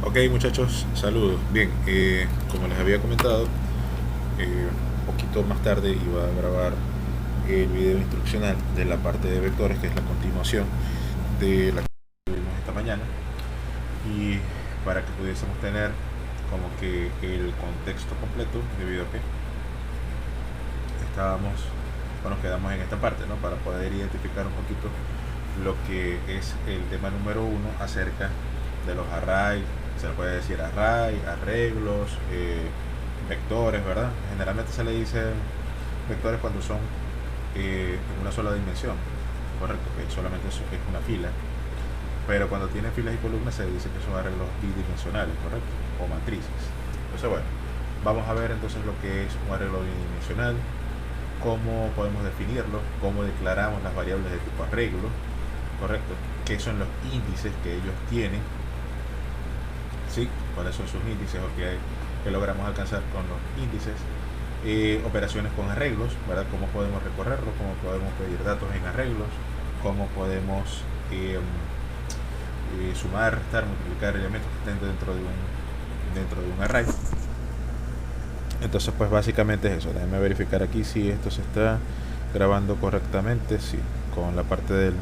Ok, muchachos, saludos. Bien, como les había comentado, un poquito más tarde iba a grabar el video instruccional de la parte de vectores, que es la continuación de la que tuvimos esta mañana, y para que pudiésemos tener como que el contexto completo, debido a que estábamos, bueno, quedamos en esta parte, ¿no? Para poder identificar un poquito lo que es el tema número uno acerca de los arrays. Se le puede decir array, arreglos, vectores, ¿verdad? Generalmente se le dice vectores cuando son en una sola dimensión, correcto, que solamente es una fila, pero cuando tiene filas y columnas se dice que son arreglos bidimensionales, correcto, o matrices. Entonces, bueno, vamos a ver entonces lo que es un arreglo bidimensional, cómo podemos definirlo, cómo declaramos las variables de tipo arreglo, correcto, qué son los índices que ellos tienen, ¿sí? Cuáles son sus índices o qué logramos alcanzar con los índices, operaciones con arreglos, ¿verdad? Cómo podemos recorrerlos, cómo podemos pedir datos en arreglos, cómo podemos sumar, restar, multiplicar elementos que estén dentro de un array. Entonces, pues básicamente es eso. Déjenme verificar aquí si esto se está grabando correctamente. Sí, con la parte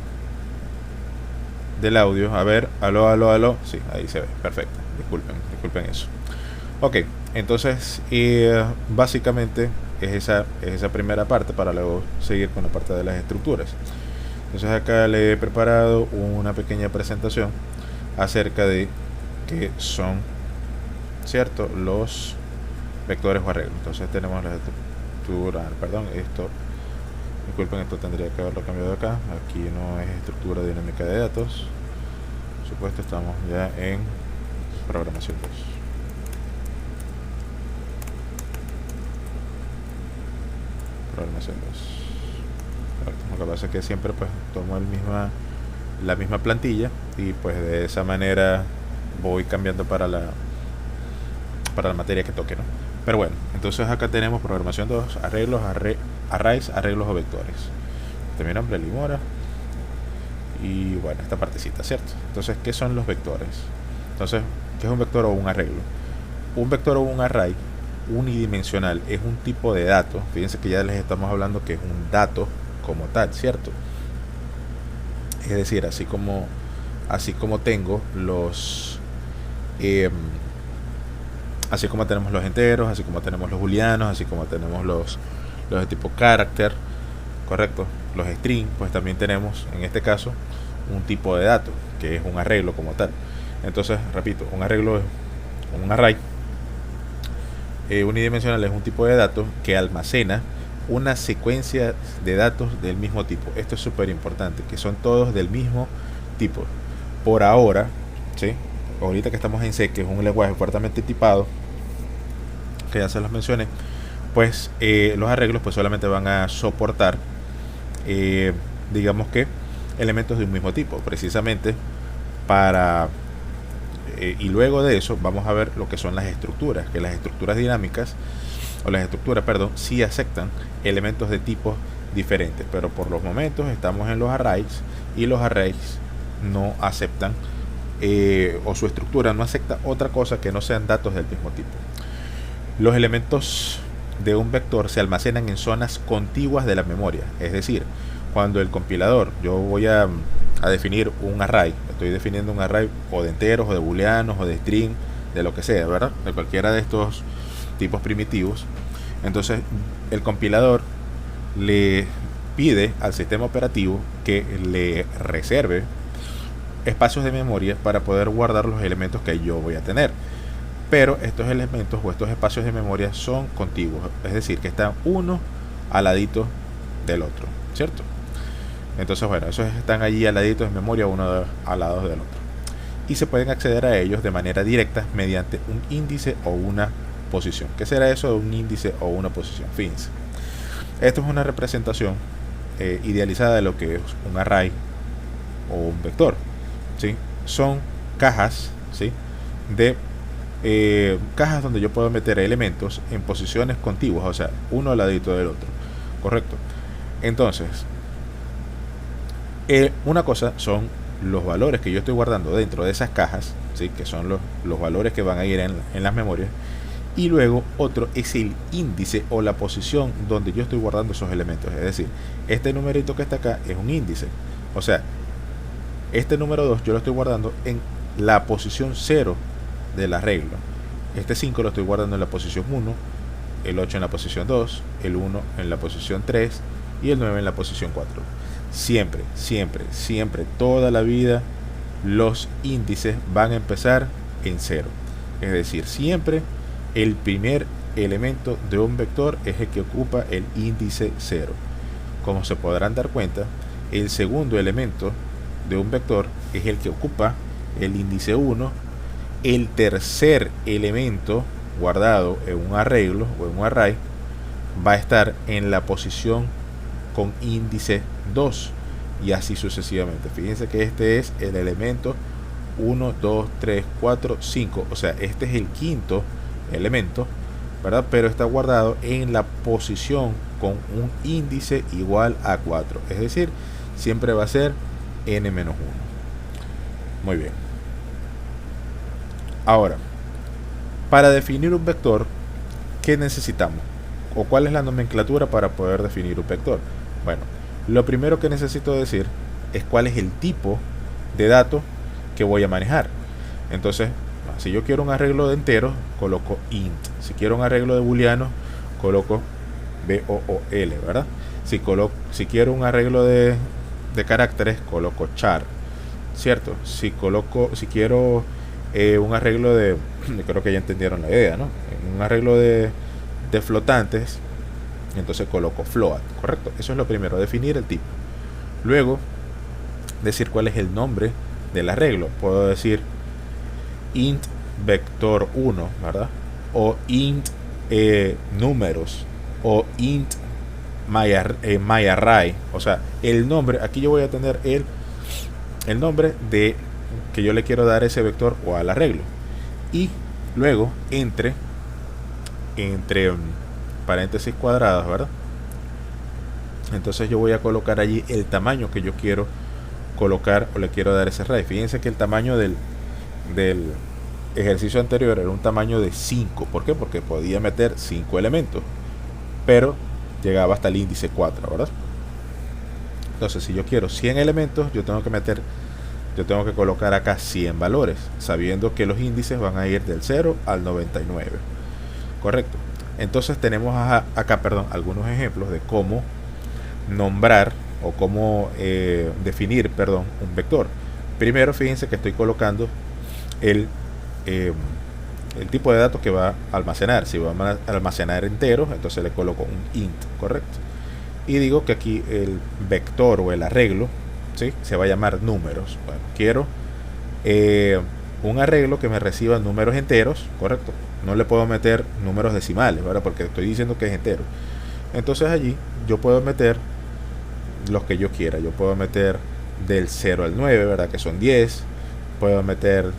del audio. A ver, aló, aló, aló. Sí, ahí se ve. Perfecto. Disculpen eso. Ok, entonces básicamente es esa primera parte para luego seguir con la parte de las estructuras. Entonces acá le he preparado una pequeña presentación acerca de qué son, ¿cierto?, los vectores o arreglos. Entonces tenemos la estructura, perdón, disculpen, esto tendría que haberlo cambiado acá. Aquí no es estructura dinámica de datos. Por supuesto, estamos ya en programación 2. Programación 2. Lo que pasa es que siempre pues tomo la misma plantilla y pues de esa manera voy cambiando para la materia que toque, ¿no? Pero bueno, entonces acá tenemos programación 2, arreglos, arrays, arreglos o vectores. Este es mi nombre, Limora. Y bueno, esta partecita, ¿cierto? Entonces, ¿qué son los vectores? Entonces, ¿qué es un vector o un arreglo? Un vector o un array unidimensional es un tipo de dato. Fíjense que ya les estamos hablando que es un dato como tal, ¿cierto? Es decir, así como tengo los así como tenemos los enteros, así como tenemos los booleanos, así como tenemos los de tipo character, correcto, los string, pues también tenemos en este caso un tipo de dato que es un arreglo como tal. Entonces, repito, un arreglo es un array unidimensional, es un tipo de dato que almacena una secuencia de datos del mismo tipo. Esto es súper importante, que son todos del mismo tipo. Por ahora, ¿sí? Ahorita que estamos en C, que es un lenguaje fuertemente tipado, que ya se los mencioné, pues los arreglos pues solamente van a soportar, digamos que, elementos de un mismo tipo, precisamente para... y luego de eso vamos a ver lo que son las estructuras, que las estructuras dinámicas, o las estructuras, perdón, sí aceptan elementos de tipos diferentes, pero por los momentos estamos en los arrays, y los arrays no aceptan, o su estructura no acepta otra cosa que no sean datos del mismo tipo. Los elementos de un vector se almacenan en zonas contiguas de la memoria, es decir, cuando el compilador, yo voy a definir un array, estoy definiendo un array o de enteros, o de booleanos, o de string, de lo que sea, ¿verdad? De cualquiera de estos tipos primitivos. Entonces el compilador le pide al sistema operativo que le reserve espacios de memoria para poder guardar los elementos que yo voy a tener. Pero estos elementos o estos espacios de memoria son contiguos, es decir, que están uno al ladito del otro, ¿cierto? Entonces, bueno, esos están allí al ladito de memoria, uno al lado del otro. Y se pueden acceder a ellos de manera directa mediante un índice o una posición. ¿Qué será eso de un índice o una posición? Fíjense. Esto es una representación idealizada de lo que es un array o un vector, ¿sí? Son cajas, ¿sí? De cajas donde yo puedo meter elementos en posiciones contiguas, o sea, uno al ladito del otro, correcto. Entonces, una cosa son los valores que yo estoy guardando dentro de esas cajas, ¿sí? Que son los valores que van a ir en las memorias. Y luego otro es el índice o la posición donde yo estoy guardando esos elementos. Es decir, este numerito que está acá es un índice. O sea, este número 2 yo lo estoy guardando en la posición 0 del arreglo. Este 5 lo estoy guardando en la posición 1, el 8 en la posición 2, el 1 en la posición 3 y el 9 en la posición 4. Siempre, siempre, siempre, toda la vida los índices van a empezar en 0. Es decir, siempre el primer elemento de un vector es el que ocupa el índice 0. Como se podrán dar cuenta, el segundo elemento de un vector es el que ocupa el índice 1. El tercer elemento guardado en un arreglo o en un array va a estar en la posición con índice 2 y así sucesivamente. Fíjense que este es el elemento 1, 2, 3, 4, 5. O sea, este es el quinto elemento, ¿verdad? Pero está guardado en la posición con un índice igual a 4. Es decir, siempre va a ser n-1. Muy bien. Ahora, para definir un vector, ¿qué necesitamos? ¿O cuál es la nomenclatura para poder definir un vector? Bueno, lo primero que necesito decir es cuál es el tipo de datos que voy a manejar. Entonces, si yo quiero un arreglo de enteros, coloco int. Si quiero un arreglo de booleanos, coloco bool, ¿verdad? Si quiero un arreglo de caracteres, coloco char, ¿cierto? Si quiero un arreglo de, creo que ya entendieron la idea, ¿no? Un arreglo de flotantes, entonces coloco float, ¿correcto? Eso es lo primero, definir el tipo. Luego, decir cuál es el nombre del arreglo. Puedo decir int vector 1, ¿verdad? O int números, o int my array. O sea, el nombre, aquí yo voy a tener el nombre de que yo le quiero dar a ese vector o al arreglo. Y luego entre paréntesis cuadrados, ¿verdad? Entonces yo voy a colocar allí el tamaño que yo quiero colocar o le quiero dar ese array. Fíjense que el tamaño del ejercicio anterior era un tamaño de 5. ¿Por qué? Porque podía meter 5 elementos, pero llegaba hasta el índice 4, ¿verdad? Entonces, si yo quiero 100 elementos, yo tengo que colocar acá 100 valores, sabiendo que los índices van a ir del 0 al 99. Correcto. Entonces tenemos acá algunos ejemplos de cómo nombrar o cómo definir un vector. Primero, fíjense que estoy colocando el tipo de datos que va a almacenar. Si va a almacenar enteros, entonces le coloco un int, correcto. Y digo que aquí el vector o el arreglo, ¿sí?, se va a llamar números. Bueno, quiero un arreglo que me reciba números enteros, correcto. No le puedo meter números decimales, ¿verdad? Porque estoy diciendo que es entero. Entonces allí yo puedo meter los que yo quiera. Yo puedo meter del 0 al 9, ¿verdad? Que son 10. Puedo meter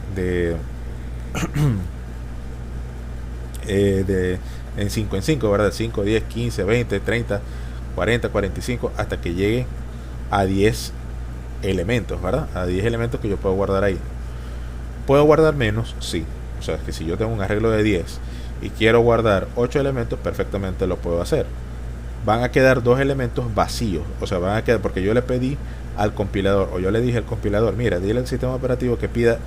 en 5 en 5, ¿verdad? 5, 10, 15, 20, 30, 40, 45, hasta que llegue a 10 elementos, ¿verdad? A 10 elementos que yo puedo guardar ahí. ¿Puedo guardar menos? Sí. O sea, que si yo tengo un arreglo de 10 y quiero guardar 8 elementos, perfectamente lo puedo hacer. Van a quedar 2 elementos vacíos. O sea, van a quedar, porque yo le pedí al compilador, o yo le dije al compilador, mira, dile al sistema operativo que pida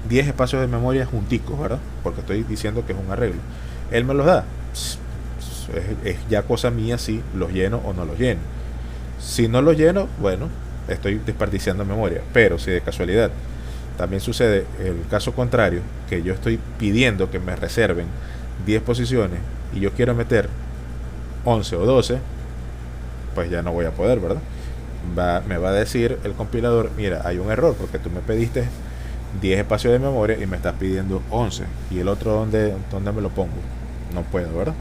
10 espacios de memoria junticos, ¿verdad? Porque estoy diciendo que es un arreglo. Él me los da. Es ya cosa mía si los lleno o no los lleno. Si no los lleno, bueno, estoy desperdiciando memoria. Pero si de casualidad también sucede el caso contrario, que yo estoy pidiendo que me reserven 10 posiciones y yo quiero meter 11 o 12, pues ya no voy a poder, ¿verdad? Me va a decir el compilador, mira, hay un error porque tú me pediste 10 espacios de memoria y me estás pidiendo 11. ¿Y el otro dónde me lo pongo? No puedo, ¿verdad?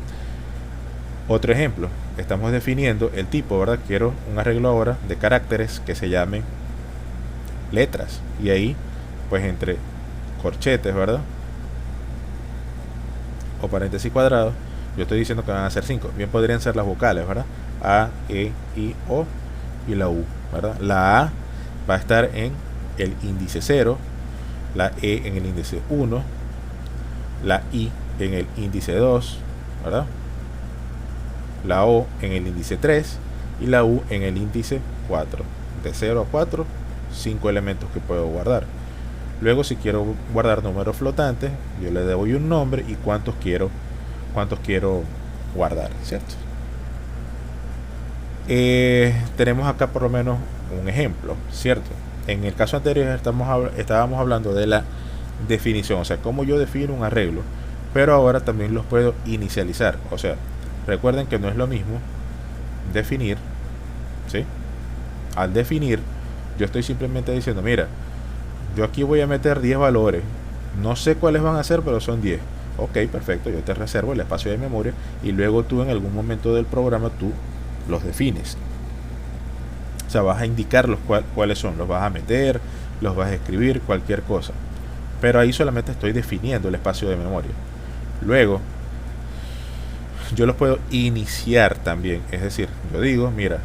Otro ejemplo, estamos definiendo el tipo, ¿verdad? Quiero un arreglo ahora de caracteres que se llamen letras. Y ahí, pues entre corchetes, ¿verdad?, o paréntesis cuadrados, yo estoy diciendo que van a ser 5. Bien podrían ser las vocales, ¿verdad? A, E, I, O y la U, ¿verdad? La A va a estar en el índice 0, la E en el índice 1, la I en el índice 2, ¿verdad? La O en el índice 3 y la U en el índice 4. De 0 a 4, 5 elementos que puedo guardar. Luego, si quiero guardar números flotantes, yo le doy un nombre y cuántos quiero guardar, ¿cierto? Tenemos acá por lo menos un ejemplo, ¿cierto? En el caso anterior estábamos hablando de la definición, o sea, cómo yo defino un arreglo, pero ahora también los puedo inicializar. O sea, recuerden que no es lo mismo definir, ¿sí? Al definir, yo estoy simplemente diciendo, mira, yo aquí voy a meter 10 valores, no sé cuáles van a ser, pero son 10. Ok, perfecto, yo te reservo el espacio de memoria y luego tú en algún momento del programa tú los defines. O sea, vas a indicar cuáles son, los vas a meter, los vas a escribir, cualquier cosa. Pero ahí solamente estoy definiendo el espacio de memoria. Luego, yo los puedo iniciar también. Es decir, yo digo, mira,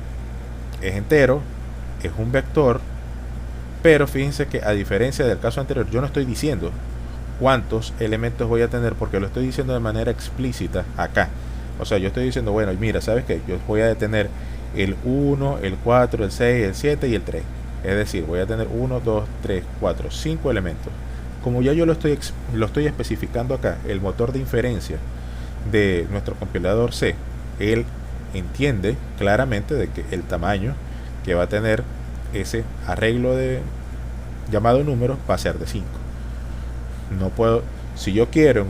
es entero, es un vector, pero fíjense que a diferencia del caso anterior, yo no estoy diciendo cuántos elementos voy a tener porque lo estoy diciendo de manera explícita acá. O sea, yo estoy diciendo, bueno, mira, ¿sabes qué? Yo voy a tener el 1, el 4, el 6, el 7 y el 3. Es decir, voy a tener 1, 2, 3, 4, 5 elementos. Como ya yo lo estoy especificando acá, el motor de inferencia de nuestro compilador C, él entiende claramente de que el tamaño que va a tener ese arreglo de llamado número va a ser de 5. No puedo, si yo quiero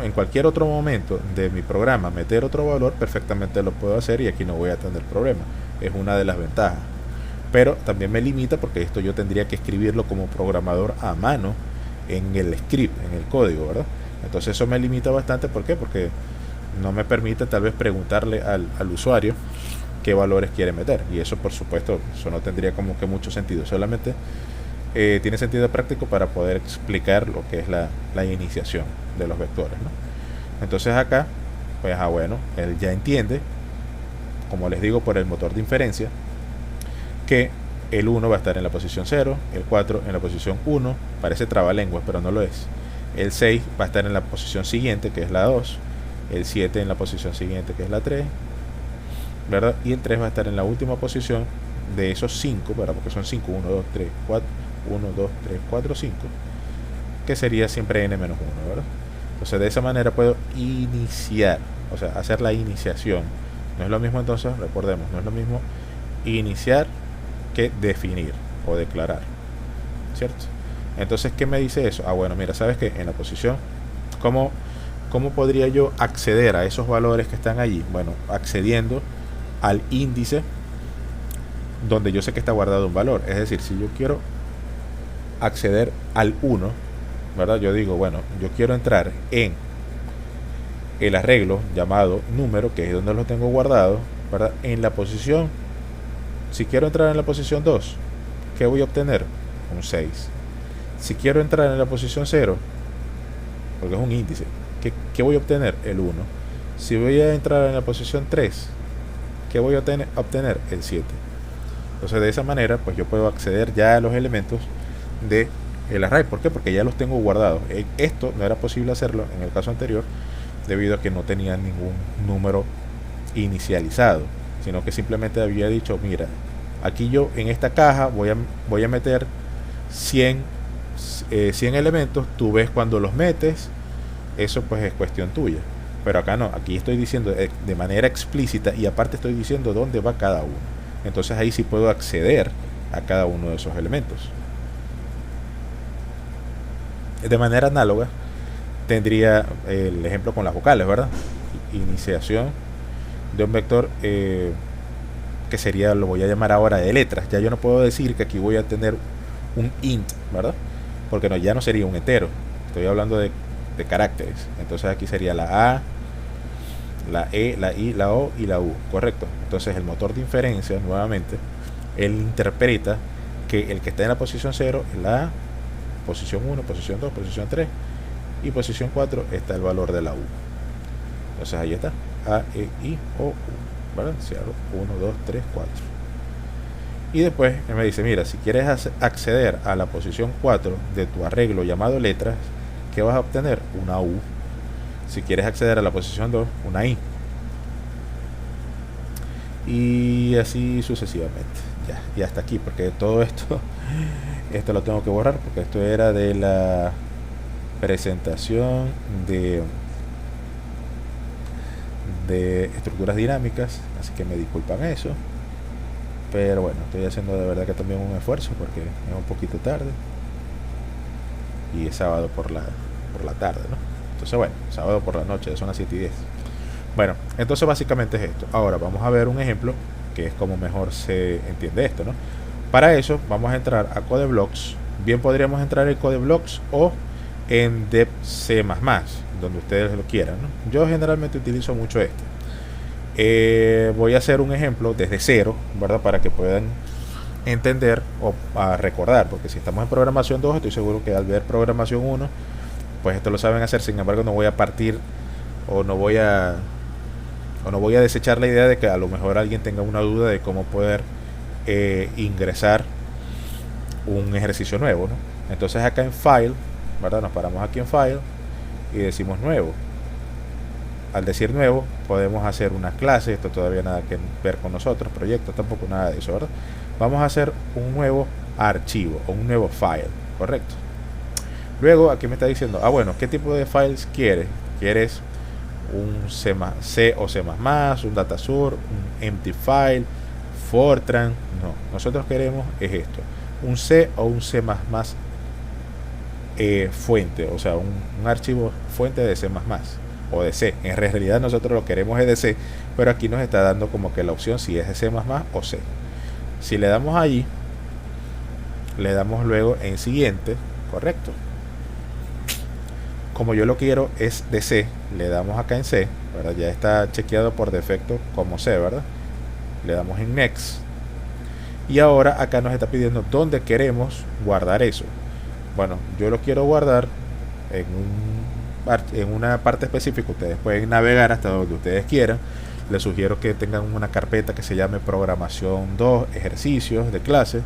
en cualquier otro momento de mi programa meter otro valor, perfectamente lo puedo hacer y aquí no voy a tener problema. Es una de las ventajas. Pero también me limita porque esto yo tendría que escribirlo como programador a mano en el script, en el código, ¿verdad? Entonces eso me limita bastante. ¿Por qué? Porque no me permite tal vez preguntarle al usuario qué valores quiere meter. Y eso, por supuesto, eso no tendría como que mucho sentido. Solamente tiene sentido práctico para poder explicar lo que es la iniciación de los vectores, ¿no? Entonces acá, pues bueno, él ya entiende, como les digo, por el motor de inferencia, que el 1 va a estar en la posición 0, el 4 en la posición 1, parece trabalenguas, pero no lo es. El 6 va a estar en la posición siguiente, que es la 2, el 7 en la posición siguiente, que es la 3, ¿verdad? Y el 3 va a estar en la última posición de esos 5, ¿verdad? Porque son 5, 1, 2, 3, 4, 1, 2, 3, 4, 5, que sería siempre n-1, ¿verdad? Entonces de esa manera puedo iniciar, o sea, hacer la iniciación. No es lo mismo entonces, recordemos, no es lo mismo iniciar que definir o declarar, ¿cierto? Entonces, ¿qué me dice eso? Ah, bueno, mira, ¿sabes qué? En la posición, ¿cómo podría yo acceder a esos valores que están allí? Bueno, accediendo al índice donde yo sé que está guardado un valor. Es decir, si yo quiero acceder al 1, ¿verdad? Yo digo, bueno, yo quiero entrar en el arreglo llamado número, que es donde lo tengo guardado, ¿verdad? En la posición, si quiero entrar en la posición 2, ¿qué voy a obtener? Un 6. Si quiero entrar en la posición 0, porque es un índice, ¿qué voy a obtener? El 1. Si voy a entrar en la posición 3, ¿qué voy a obtener? El 7. Entonces de esa manera pues yo puedo acceder ya a los elementos de el array. ¿Por qué? Porque ya los tengo guardados. Esto no era posible hacerlo en el caso anterior debido a que no tenía ningún número inicializado, sino que simplemente había dicho, mira, aquí yo en esta caja voy a meter 100 elementos, tú ves cuando los metes, eso pues es cuestión tuya. Pero acá no, aquí estoy diciendo de manera explícita y aparte estoy diciendo dónde va cada uno. Entonces ahí sí puedo acceder a cada uno de esos elementos. De manera análoga tendría el ejemplo con las vocales, ¿verdad? Iniciación de un vector que sería, lo voy a llamar ahora de letras. Ya yo no puedo decir que aquí voy a tener un int, ¿verdad? Porque no, ya no sería un entero. Estoy hablando de caracteres. Entonces aquí sería la A, la E, la I, la O y la U, correcto. Entonces el motor de inferencia, nuevamente, él interpreta que el que está en la posición 0 es la A, posición 1, posición 2, posición 3 y posición 4 está el valor de la U. Entonces ahí está, A, E, I, O, U, ¿verdad? 1, 2, 3, 4. Y después me dice, mira, si quieres acceder a la posición 4 de tu arreglo llamado letras, ¿qué vas a obtener? Una U. Si quieres acceder a la posición 2, una I. Y así sucesivamente. Ya, y hasta aquí, porque todo esto, esto lo tengo que borrar, porque esto era de la presentación de estructuras dinámicas, así que me disculpan eso. Pero bueno, estoy haciendo de verdad que también un esfuerzo, porque es un poquito tarde. Y es sábado por la tarde, ¿no? Entonces bueno, sábado por la noche, son las 7:10. Bueno, entonces básicamente es esto. Ahora vamos a ver un ejemplo que es como mejor se entiende esto, ¿no? Para eso vamos a entrar a CodeBlocks. Bien podríamos entrar en CodeBlocks o en DevC++, donde ustedes lo quieran, ¿no? Yo generalmente utilizo mucho este. Voy a hacer un ejemplo desde cero, ¿verdad? Para que puedan entender o a recordar, porque si estamos en programación 2, estoy seguro que al ver programación 1, pues esto lo saben hacer. Sin embargo, no voy a partir o no voy a desechar la idea de que a lo mejor alguien tenga una duda de cómo poder ingresar un ejercicio nuevo, ¿no? Entonces acá en File, ¿verdad? Nos paramos aquí en File y decimos nuevo. Al decir nuevo, podemos hacer una clase. Esto todavía nada que ver con nosotros, proyectos tampoco, nada de eso, ¿verdad? Vamos a hacer un nuevo archivo o un nuevo file, ¿correcto? Luego aquí me está diciendo, bueno, ¿qué tipo de files quieres? ¿Quieres un C o C++, un Datasur, un empty file, Fortran? No, nosotros queremos es esto, un C o un C++ fuente, o sea, un archivo fuente de C++ o de C. En realidad nosotros lo queremos es de C, pero aquí nos está dando como que la opción si es de C++ o C. Si le damos allí, le damos luego en siguiente, correcto. Como yo lo quiero es de C, le damos acá en C, ¿verdad? Ya está chequeado por defecto como C, ¿verdad? Le damos en Next. Y ahora acá nos está pidiendo dónde queremos guardar eso. Bueno, yo lo quiero guardar en una parte específica. Ustedes pueden navegar hasta donde ustedes quieran. Les sugiero que tengan una carpeta que se llame programación 2, ejercicios de clase,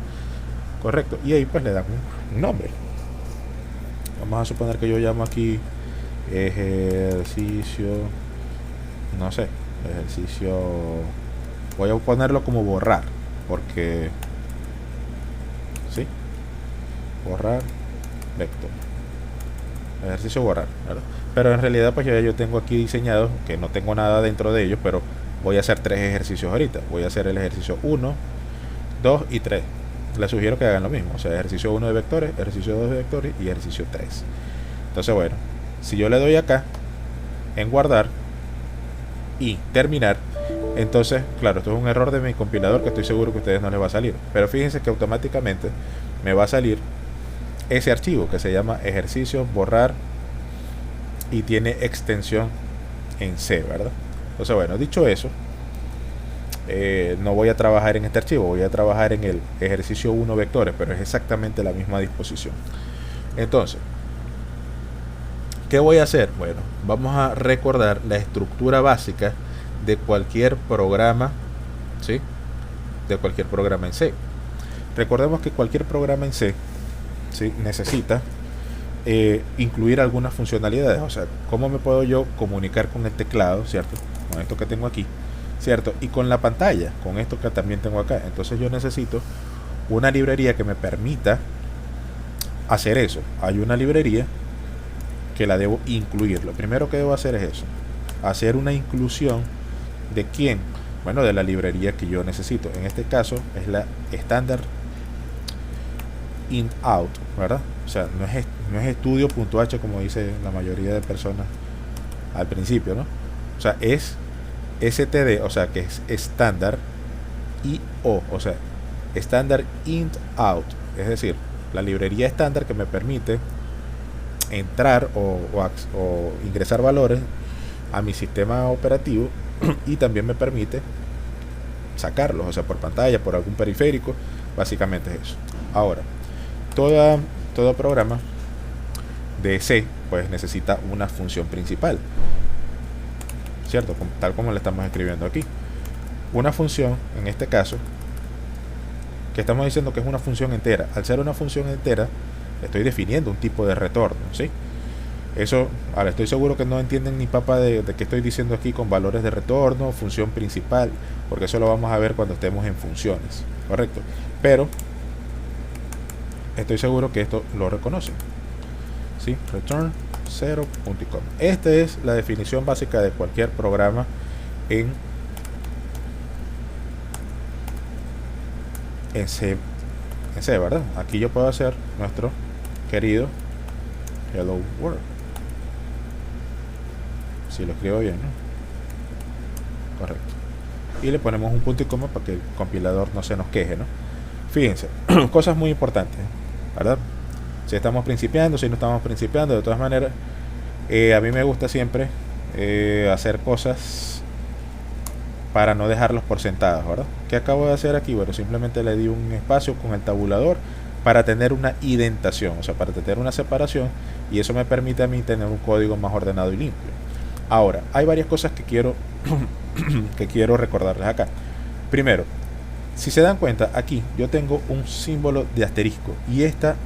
correcto. Y ahí pues le dan un nombre. Vamos a suponer que yo llamo aquí ejercicio, no sé, ejercicio, voy a ponerlo como borrar, porque sí, borrar vector, ejercicio borrar, ¿verdad? Pero en realidad pues yo tengo aquí diseñado que no tengo nada dentro de ellos, pero voy a hacer 3 ejercicios ahorita. Voy a hacer el ejercicio 1, 2 y 3. Les sugiero que hagan lo mismo, o sea, ejercicio 1 de vectores, ejercicio 2 de vectores y ejercicio 3. Entonces bueno, si yo le doy acá en guardar y terminar, entonces claro, esto es un error de mi compilador que estoy seguro que a ustedes no les va a salir, pero fíjense que automáticamente me va a salir ese archivo que se llama ejercicio borrar y tiene extensión en C, ¿verdad? Entonces bueno, dicho eso, no voy a trabajar en este archivo, voy a trabajar en el ejercicio 1 vectores, pero es exactamente la misma disposición. Entonces, ¿qué voy a hacer? Bueno, vamos a recordar la estructura básica de cualquier programa, ¿sí? De cualquier programa en C. Recordemos que cualquier programa en C, ¿sí?, necesita incluir algunas funcionalidades. O sea, ¿cómo me puedo yo comunicar con el teclado, ¿cierto? Con esto que tengo aquí, ¿cierto? Y con la pantalla, con esto que también tengo acá. Entonces yo necesito una librería que me permita hacer eso. Hay una librería que la debo incluir. Lo primero que debo hacer es eso, hacer una inclusión de quién, bueno, de la librería que yo necesito. En este caso es la estándar int out, ¿verdad? O sea, no es estudio.h como dice la mayoría de personas al principio, ¿no? O sea, es std, o sea, que es estándar io, o sea, estándar int out, es decir, la librería estándar que me permite entrar o ingresar valores a mi sistema operativo y también me permite sacarlos, o sea, por pantalla, por algún periférico. Básicamente es eso. Ahora, todo programa de C pues necesita una función principal, ¿cierto? Tal como le estamos escribiendo aquí. Una función, en este caso, que estamos diciendo que es una función entera. Al ser una función entera, estoy definiendo un tipo de retorno, ¿sí? Eso, ahora estoy seguro que no entienden ni papa de qué estoy diciendo aquí con valores de retorno, función principal, porque eso lo vamos a ver cuando estemos en funciones, ¿correcto? Pero estoy seguro que esto lo reconocen, ¿sí? Return 0, punto y coma. Esta es la definición básica de cualquier programa en C, ¿verdad? Aquí yo puedo hacer nuestro querido hello world, si lo escribo bien, ¿no? Correcto. Y le ponemos un punto y coma para que el compilador no se nos queje, ¿no? Fíjense, cosas muy importantes, ¿verdad? Si estamos principiando, si no estamos principiando, de todas maneras, a mí me gusta siempre hacer cosas para no dejarlos por sentadas, ¿verdad? ¿Qué acabo de hacer aquí? Bueno, simplemente le di un espacio con el tabulador para tener una indentación, o sea, para tener una separación, y eso me permite a mí tener un código más ordenado y limpio. Ahora, hay varias cosas que quiero que quiero recordarles acá. Primero, si se dan cuenta, aquí yo tengo un símbolo de asterisco y esta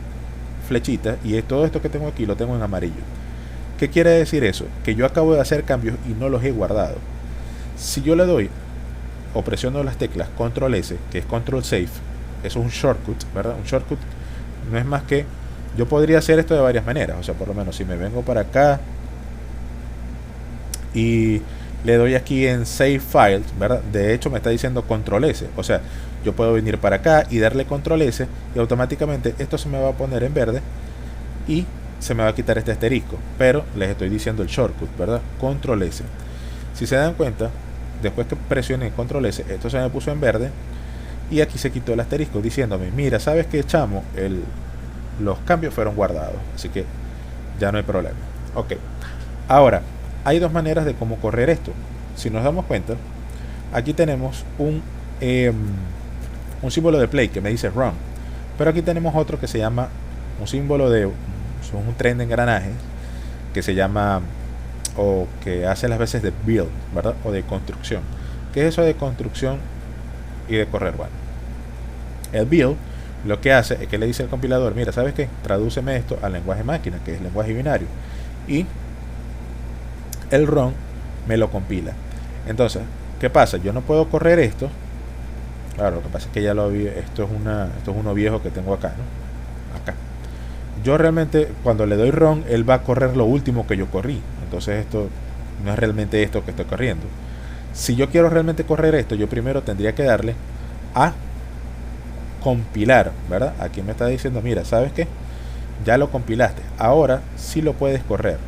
flechita y todo esto que tengo aquí lo tengo en amarillo. ¿Qué quiere decir eso? Que yo acabo de hacer cambios y no los he guardado. Si yo le doy o presiono las teclas Control S, que es Control Save, eso es un shortcut, ¿verdad? Un shortcut no es más que, yo podría hacer esto de varias maneras, o sea, por lo menos si me vengo para acá y le doy aquí en Save Files, ¿verdad? De hecho me está diciendo Control S, o sea, yo puedo venir para acá y darle Control S y automáticamente esto se me va a poner en verde y se me va a quitar este asterisco, pero les estoy diciendo el shortcut, ¿verdad? Control S. Si se dan cuenta, después que presioné Control S, esto se me puso en verde y aquí se quitó el asterisco diciéndome, mira, ¿sabes qué, chamo? Los cambios fueron guardados, así que ya no hay problema. Ok, ahora hay dos maneras de cómo correr esto. Si nos damos cuenta, aquí tenemos un símbolo de play que me dice run, pero aquí tenemos otro que se llama un símbolo de un tren de engranajes que se llama, o que hace las veces de build, ¿verdad? O de construcción. ¿Qué es eso de construcción y de correr? Bueno, el build lo que hace es que le dice al compilador, mira, ¿sabes qué? Tradúceme esto al lenguaje máquina, que es lenguaje binario, y el run me lo compila. Entonces, ¿qué pasa? Yo no puedo correr esto. Claro, lo que pasa es que ya lo vi, esto es uno viejo que tengo acá, ¿no? Acá. Yo realmente, cuando le doy run, él va a correr lo último que yo corrí. Entonces esto no es realmente esto que estoy corriendo. Si yo quiero realmente correr esto, yo primero tendría que darle a compilar, ¿verdad? Aquí me está diciendo, mira, ¿sabes qué? Ya lo compilaste, ahora sí lo puedes correr.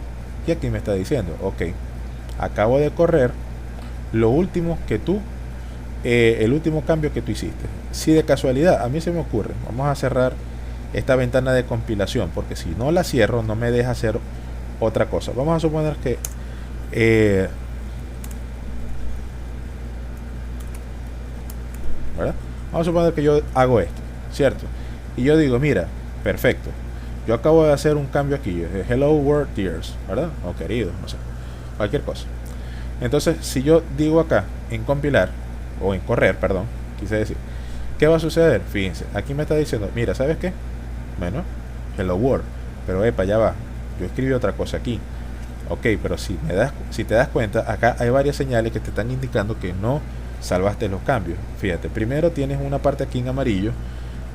Y aquí me está diciendo, ok, acabo de correr lo último que tú, el último cambio que tú hiciste. Si de casualidad a mí se me ocurre, vamos a cerrar esta ventana de compilación, porque si no la cierro no me deja hacer otra cosa. Vamos a suponer que ¿verdad? Vamos a suponer que yo hago esto, ¿cierto? Y yo digo, mira, perfecto, yo acabo de hacer un cambio aquí, hello world dears, ¿verdad? O querido, no sé, cualquier cosa. Entonces, si yo digo acá en compilar, o en correr, perdón, quise decir, ¿qué va a suceder? Fíjense, aquí me está diciendo, mira, ¿sabes qué? Bueno, hello world, pero epa, ya va, yo escribí otra cosa aquí. Ok, pero si te das cuenta, acá hay varias señales que te están indicando que no salvaste los cambios. Fíjate, primero tienes una parte aquí en amarillo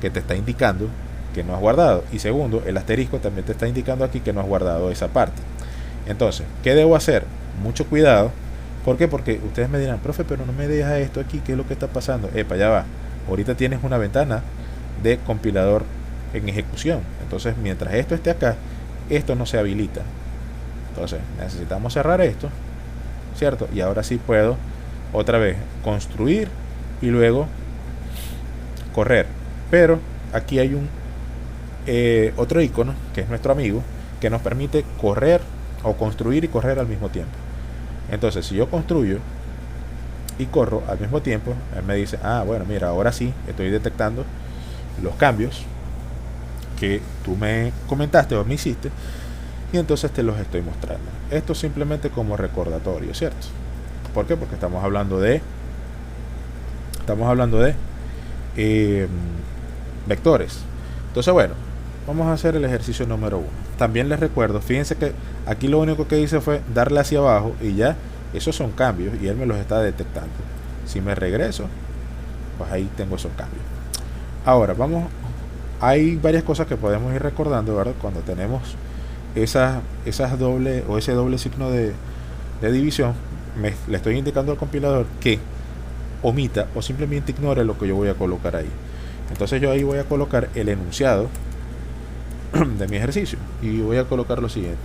que te está indicando que no has guardado, y segundo, el asterisco también te está indicando aquí que no has guardado esa parte. Entonces, ¿qué debo hacer? Mucho cuidado. ¿Por qué? Porque ustedes me dirán, profe, pero no me deja esto aquí, ¿qué es lo que está pasando? Epa, ya va, ahorita tienes una ventana de compilador en ejecución, entonces mientras esto esté acá, esto no se habilita. Entonces necesitamos cerrar esto, ¿cierto? Y ahora sí puedo otra vez construir y luego correr. Pero aquí hay un otro icono que es nuestro amigo, que nos permite correr o construir y correr al mismo tiempo. Entonces si yo construyo y corro al mismo tiempo, él me dice, ah, bueno, mira, ahora sí estoy detectando los cambios que tú me comentaste o me hiciste, y entonces te los estoy mostrando. Esto simplemente como recordatorio, ¿cierto? ¿Por qué? Porque estamos hablando de vectores. Entonces, bueno, vamos a hacer el ejercicio número 1. También les recuerdo, fíjense que aquí lo único que hice fue darle hacia abajo y ya, esos son cambios y él me los está detectando. Si me regreso, pues ahí tengo esos cambios. Ahora, hay varias cosas que podemos ir recordando, ¿verdad? Cuando tenemos esas doble o ese doble signo de división, le estoy indicando al compilador que omita o simplemente ignore lo que yo voy a colocar ahí. Entonces yo ahí voy a colocar el enunciado de mi ejercicio y voy a colocar lo siguiente: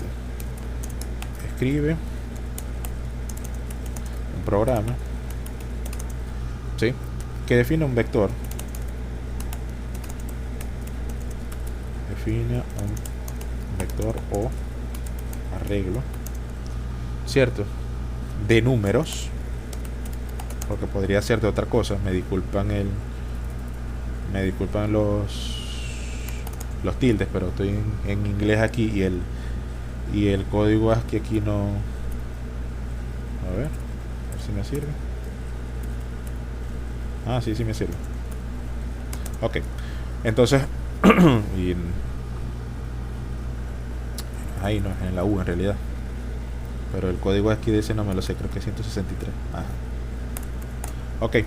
escribe un programa, ¿sí?, que define un vector, o arreglo, ¿cierto?, de números, porque podría ser de otra cosa. Me disculpan los tildes, pero estoy en inglés aquí y el código ASCII aquí no. A ver si me sirve. Ah, sí me sirve. Ok, entonces y ahí no es en la U en realidad, pero el código ASCII de ese no me lo sé, creo que es 163. Ajá. Ok,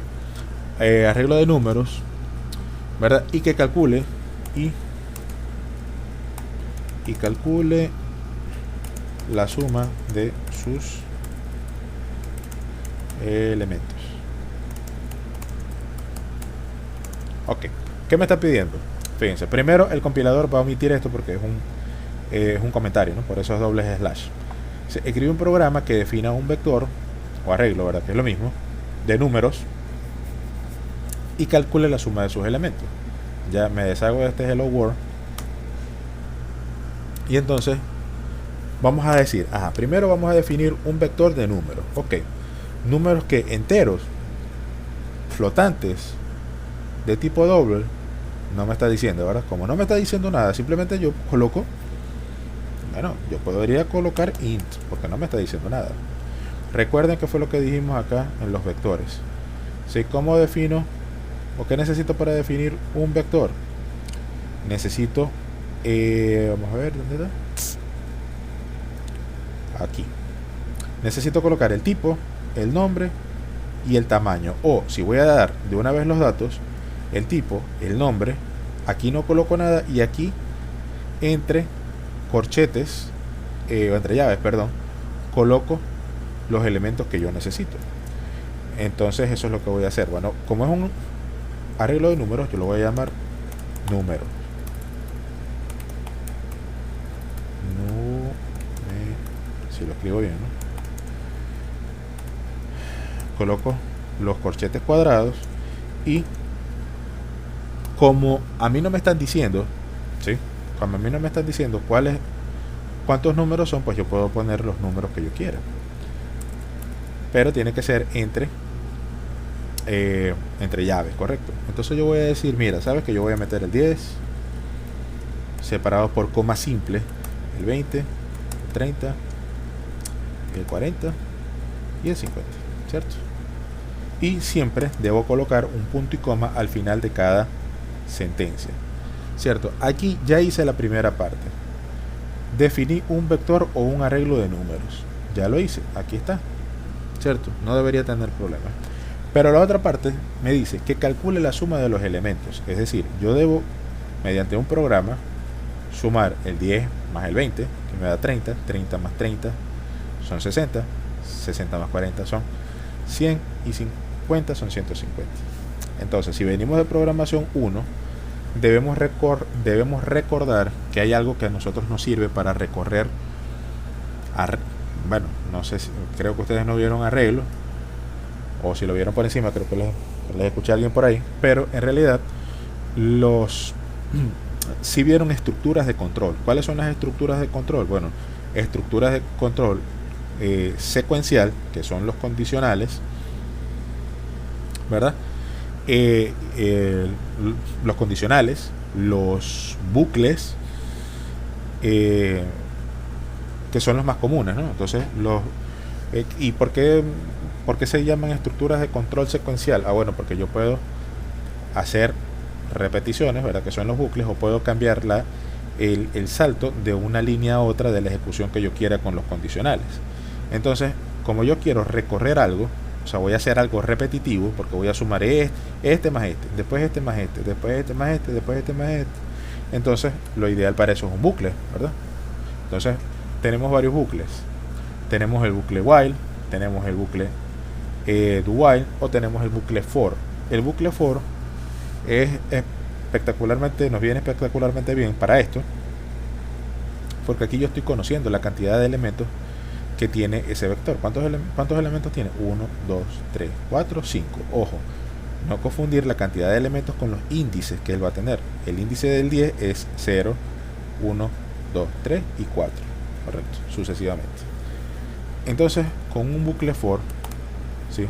arreglo de números, ¿verdad? Y que calcule y calcule la suma de sus elementos. Ok, ¿qué me está pidiendo? Fíjense, primero el compilador va a omitir esto porque es un comentario, ¿no? Por eso es doble slash. Se escribe un programa que defina un vector o arreglo, ¿verdad?, que es lo mismo, de números, y calcule la suma de sus elementos. Ya me deshago de este hello world y entonces vamos a decir, primero vamos a definir un vector de números. Ok, números que enteros, flotantes, de tipo doble, no me está diciendo, ¿verdad? Como no me está diciendo nada, simplemente yo coloco, bueno, yo podría colocar int, porque no me está diciendo nada. Recuerden que fue lo que dijimos acá en los vectores. ¿Sí? ¿Cómo defino o qué necesito para definir un vector? Necesito, vamos a ver, ¿dónde está? Aquí. Necesito colocar el tipo, el nombre y el tamaño. O si voy a dar de una vez los datos, el tipo, el nombre, aquí no coloco nada y aquí entre corchetes, o entre llaves, perdón, coloco los elementos que yo necesito. Entonces eso es lo que voy a hacer. Bueno, como es un arreglo de números, yo lo voy a llamar número. Si lo escribo bien, ¿no? Coloco los corchetes cuadrados y como a mí no me están diciendo, ¿sí?, como a mí no me están diciendo cuántos números son, pues yo puedo poner los números que yo quiera, pero tiene que ser entre llaves, correcto. Entonces yo voy a decir, mira, sabes que yo voy a meter el 10 separados por coma simple, el 20, el 30, el 40 y el 50, ¿cierto? Y siempre debo colocar un punto y coma al final de cada sentencia, ¿cierto? Aquí ya hice la primera parte, definí un vector o un arreglo de números, ya lo hice, aquí está, ¿cierto? No debería tener problemas. Pero la otra parte me dice que calcule la suma de los elementos, es decir, yo debo, mediante un programa, sumar el 10 más el 20, que me da 30, 30 más 30 son 60, 60 más 40 son 100 y 50 son 150. Entonces, si venimos de programación 1, debemos recordar que hay algo que a nosotros nos sirve para recorrer, bueno, no sé, creo que ustedes no vieron arreglo, o si lo vieron por encima, creo que les escuché a alguien por ahí, pero en realidad sí vieron estructuras de control. ¿Cuáles son las estructuras de control? Bueno, estructuras de control secuencial, que son los condicionales, ¿verdad? Los condicionales, los bucles, que son los más comunes, ¿no? Entonces, ¿y por qué se llaman estructuras de control secuencial? Bueno, porque yo puedo hacer repeticiones, ¿verdad? Que son los bucles, o puedo cambiar el salto de una línea a otra de la ejecución que yo quiera con los condicionales. Entonces, como yo quiero recorrer algo, o sea, voy a hacer algo repetitivo, porque voy a sumar este más este, después este más este, después este más este, después este más este. Entonces, lo ideal para eso es un bucle, ¿verdad? Entonces, tenemos varios bucles. Tenemos el bucle while, tenemos el bucle do while, o tenemos el bucle for. El bucle for nos viene espectacularmente bien para esto, porque aquí yo estoy conociendo la cantidad de elementos que tiene ese vector. ¿Cuántos elementos tiene? 1, 2, 3, 4, 5. Ojo, no confundir la cantidad de elementos con los índices que él va a tener. El índice del 10 es 0, 1, 2, 3 y 4. Correcto, sucesivamente. Entonces, con un bucle for, ¿sí?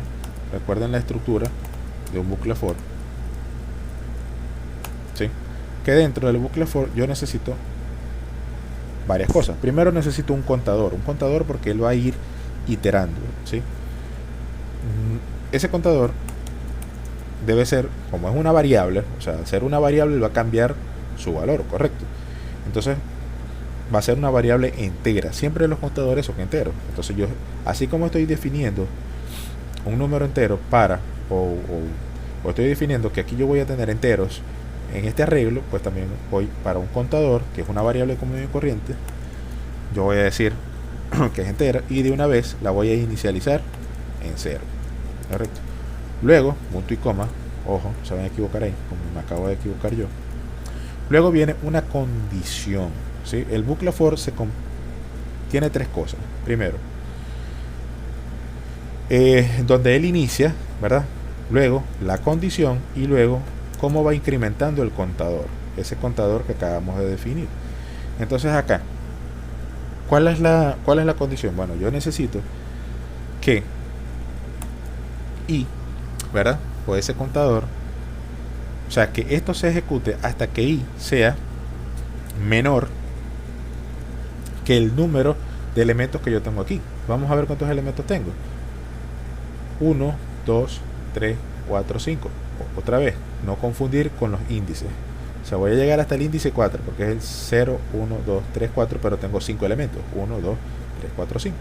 Recuerden la estructura de un bucle for, ¿sí? Que dentro del bucle for yo necesito varias cosas. Primero necesito un contador porque él va a ir iterando, ¿sí? Ese contador debe ser, como es una variable, o sea, al ser una variable va a cambiar su valor, correcto. Entonces va a ser una variable entera. Siempre los contadores son enteros. Entonces yo, así como estoy definiendo un número entero o estoy definiendo que aquí yo voy a tener enteros en este arreglo, pues también voy para un contador, que es una variable común y corriente, yo voy a decir que es entera, y de una vez la voy a inicializar en 0. Correcto. Luego, punto y coma, ojo, se van a equivocar ahí, como me acabo de equivocar yo. Luego viene una condición, ¿sí? El bucle for tiene tres cosas. Primero, donde él inicia, ¿verdad? Luego, la condición, y luego cómo va incrementando el contador, ese contador que acabamos de definir. Entonces acá, ¿cuál es la condición? Bueno, yo necesito que i, ¿verdad? O ese contador, o sea, que esto se ejecute hasta que i sea menor que el número de elementos que yo tengo aquí. Vamos a ver cuántos elementos tengo. 1, 2, 3, 4, 5. Otra vez, no confundir con los índices. O sea, voy a llegar hasta el índice 4, porque es el 0, 1, 2, 3, 4, pero tengo 5 elementos. 1, 2, 3, 4, 5.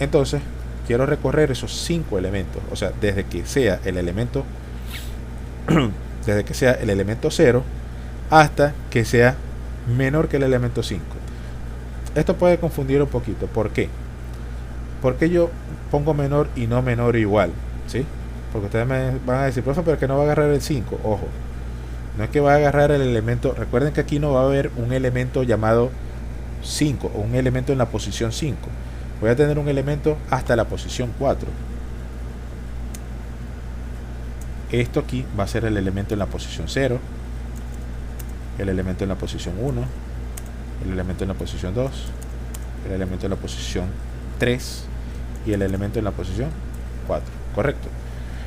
Entonces, quiero recorrer esos 5 elementos. O sea, desde que sea el elemento 0 hasta que sea menor que el elemento 5. Esto puede confundir un poquito. ¿Por qué? Porque yo pongo menor y no menor igual, ¿sí? Porque ustedes me van a decir, profe, pero que no va a agarrar el 5. Ojo, no es que va a agarrar el elemento. Recuerden que aquí no va a haber un elemento llamado 5 o un elemento en la posición 5. Voy a tener un elemento hasta la posición 4. Esto aquí va a ser el elemento en la posición 0, el elemento en la posición 1, el elemento en la posición 2, el elemento en la posición 3 y el elemento en la posición 4. Correcto.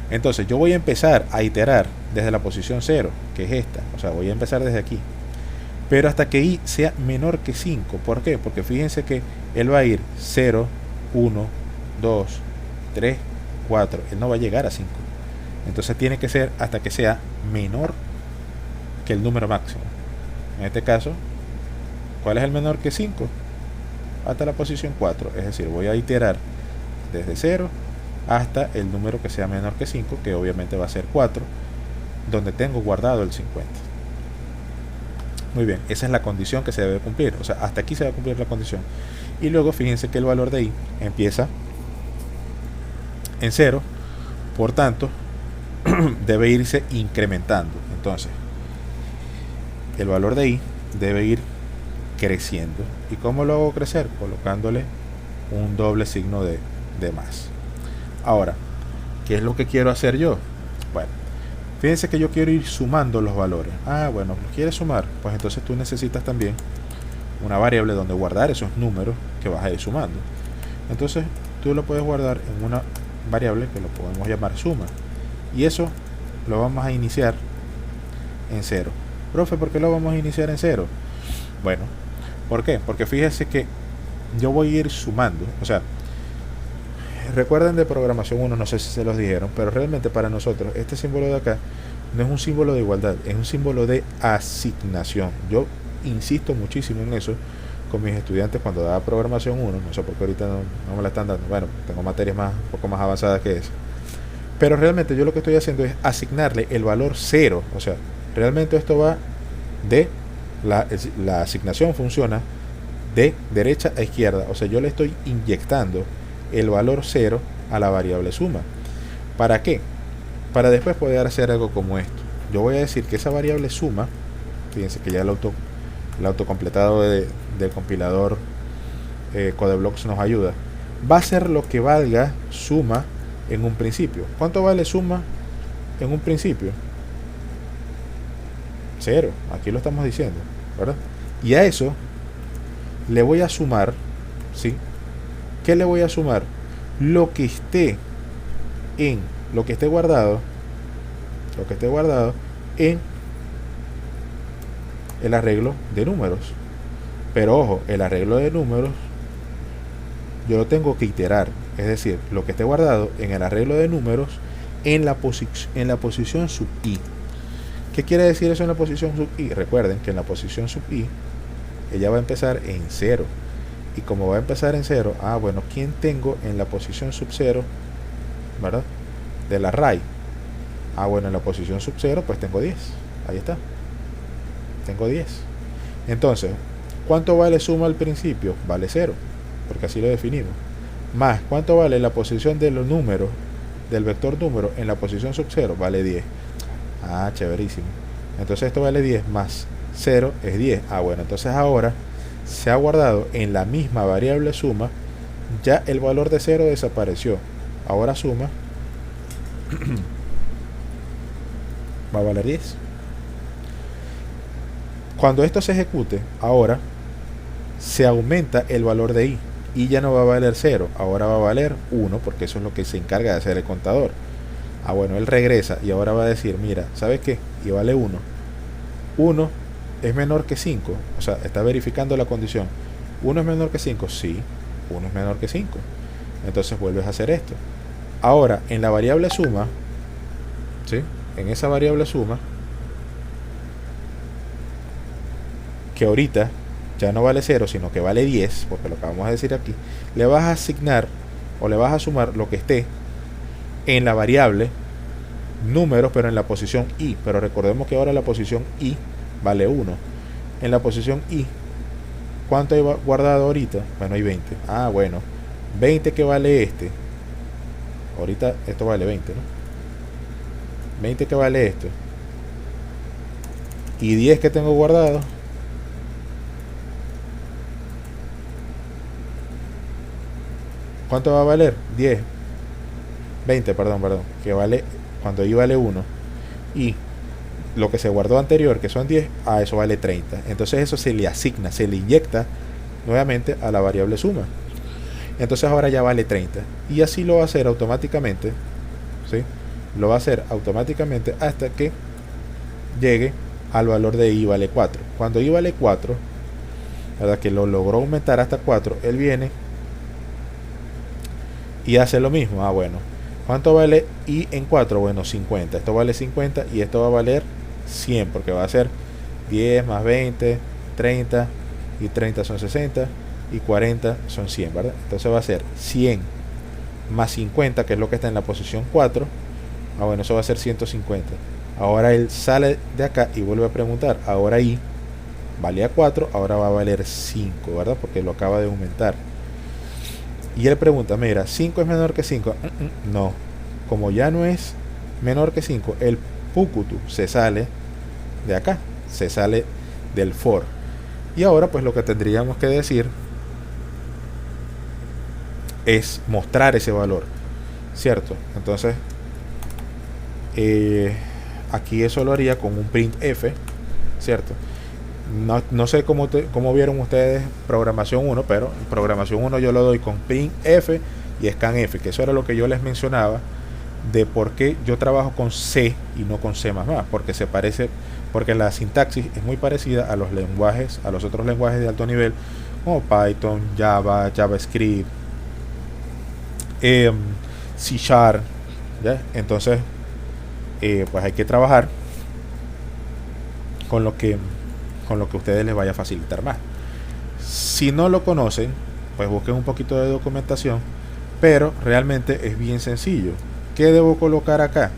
Entonces yo voy a empezar a iterar desde la posición 0, que es esta. O sea, voy a empezar desde aquí, pero hasta que i sea menor que 5. ¿Por qué? Porque fíjense que él va a ir 0, 1, 2, 3, 4. Él no va a llegar a 5. Entonces tiene que ser hasta que sea menor que el número máximo. En este caso, ¿cuál es el menor que 5? Hasta la posición 4. Es decir, voy a iterar desde 0 hasta el número que sea menor que 5, que obviamente va a ser 4, donde tengo guardado el 50. Muy bien, esa es la condición que se debe cumplir. O sea, hasta aquí se va a cumplir la condición. Y luego fíjense que el valor de i empieza en 0, por tanto debe irse incrementando. Entonces el valor de i debe ir creciendo. ¿Y cómo lo hago crecer? Colocándole un doble signo de más. Ahora, ¿qué es lo que quiero hacer yo? Bueno, fíjense que yo quiero ir sumando los valores. Ah, bueno, ¿los quieres sumar? Pues entonces tú necesitas también una variable donde guardar esos números que vas a ir sumando. Entonces tú lo puedes guardar en una variable que lo podemos llamar suma, y eso lo vamos a iniciar en 0. Profe, ¿por qué lo vamos a iniciar en 0? Bueno, ¿por qué? Porque fíjese que yo voy a ir sumando. O sea, recuerden de programación 1, no sé si se los dijeron, pero realmente para nosotros este símbolo de acá no es un símbolo de igualdad, es un símbolo de asignación. Yo insisto muchísimo en eso con mis estudiantes cuando daba programación 1, no sé por qué ahorita no me la están dando, bueno, tengo materias un poco más avanzadas que eso, pero realmente yo lo que estoy haciendo es asignarle el valor 0, o sea, realmente esto va de, la asignación funciona de derecha a izquierda, o sea, yo le estoy inyectando el valor 0 a la variable suma. ¿Para qué? Para después poder hacer algo como esto. Yo voy a decir que esa variable suma, fíjense que ya el autocompletado del compilador Codeblocks nos ayuda, va a ser lo que valga suma en un principio. ¿Cuánto vale suma en un principio? 0, aquí lo estamos diciendo, ¿verdad? Y a eso le voy a sumar, ¿sí? ¿Qué le voy a sumar? Lo que esté guardado en el arreglo de números. Pero ojo, el arreglo de números yo lo tengo que iterar, es decir, lo que esté guardado en el arreglo de números en la posición sub i. ¿Qué quiere decir eso en la posición sub i? Recuerden que en la posición sub i ella va a empezar en 0. Y como va a empezar en 0, bueno, ¿quién tengo en la posición sub 0? ¿Verdad? Del array. Bueno, en la posición sub 0 pues tengo 10. Ahí está. Tengo 10. Entonces, ¿cuánto vale suma al principio? Vale 0, porque así lo definimos. Más, ¿cuánto vale la posición de los números, del vector número en la posición sub 0? Vale 10. Chéverísimo. Entonces esto vale 10 más 0 es 10. Bueno, entonces ahora se ha guardado en la misma variable suma, ya el valor de 0 desapareció. Ahora suma va a valer 10. Cuando esto se ejecute, ahora se aumenta el valor de i. Y ya no va a valer 0, ahora va a valer 1, porque eso es lo que se encarga de hacer el contador. Bueno, él regresa y ahora va a decir, mira, ¿sabes qué? Y vale 1. 1 es menor que 5, o sea, está verificando la condición. 1 es menor que 5, sí, 1 es menor que 5. Entonces vuelves a hacer esto. Ahora, en la variable suma, ¿sí? En esa variable suma, que ahorita ya no vale 0, sino que vale 10, porque lo acabamos de decir aquí, le vas a asignar o le vas a sumar lo que esté en la variable números, pero en la posición i. Pero recordemos que ahora la posición i vale 1. En la posición i, ¿cuánto hay guardado ahorita? Bueno, hay 20. Bueno, 20 que vale este. Ahorita esto vale 20, ¿no? 20 que vale esto. Y 10 que tengo guardado. ¿Cuánto va a valer? 10. 20, perdón, que vale, cuando i vale 1 y lo que se guardó anterior, que son 10, eso vale 30. Entonces eso se le asigna, se le inyecta nuevamente a la variable suma. Entonces ahora ya vale 30. Y así lo va a hacer automáticamente, ¿sí? Lo va a hacer automáticamente hasta que llegue al valor de i vale 4. Cuando i vale 4, ¿verdad? Que lo logró aumentar hasta 4, él viene y hace lo mismo. Bueno, ¿cuánto vale i en 4? Bueno, 50. Esto vale 50 y esto va a valer 100, porque va a ser 10 más 20, 30, y 30 son 60, y 40 son 100, ¿verdad? Entonces va a ser 100 más 50, que es lo que está en la posición 4. Bueno, eso va a ser 150. Ahora él sale de acá y vuelve a preguntar. Ahora i valía 4, ahora va a valer 5, ¿verdad? Porque lo acaba de aumentar. Y él pregunta, mira, 5 es menor que 5. No, como ya no es menor que 5, el pukutu se sale de acá, se sale del for. Y ahora pues lo que tendríamos que decir es mostrar ese valor, ¿cierto? Entonces aquí eso lo haría con un printf, ¿cierto? No sé cómo vieron ustedes programación 1, pero en programación 1 yo lo doy con printf y scanf, que eso era lo que yo les mencionaba de por qué yo trabajo con C y no con C++, porque la sintaxis es muy parecida a los lenguajes, a los otros lenguajes de alto nivel como Python, Java, JavaScript, C#, ¿ya? Entonces pues hay que trabajar con lo que a ustedes les vaya a facilitar más. Si no lo conocen, pues busquen un poquito de documentación, pero realmente es bien sencillo. ¿Qué debo colocar acá?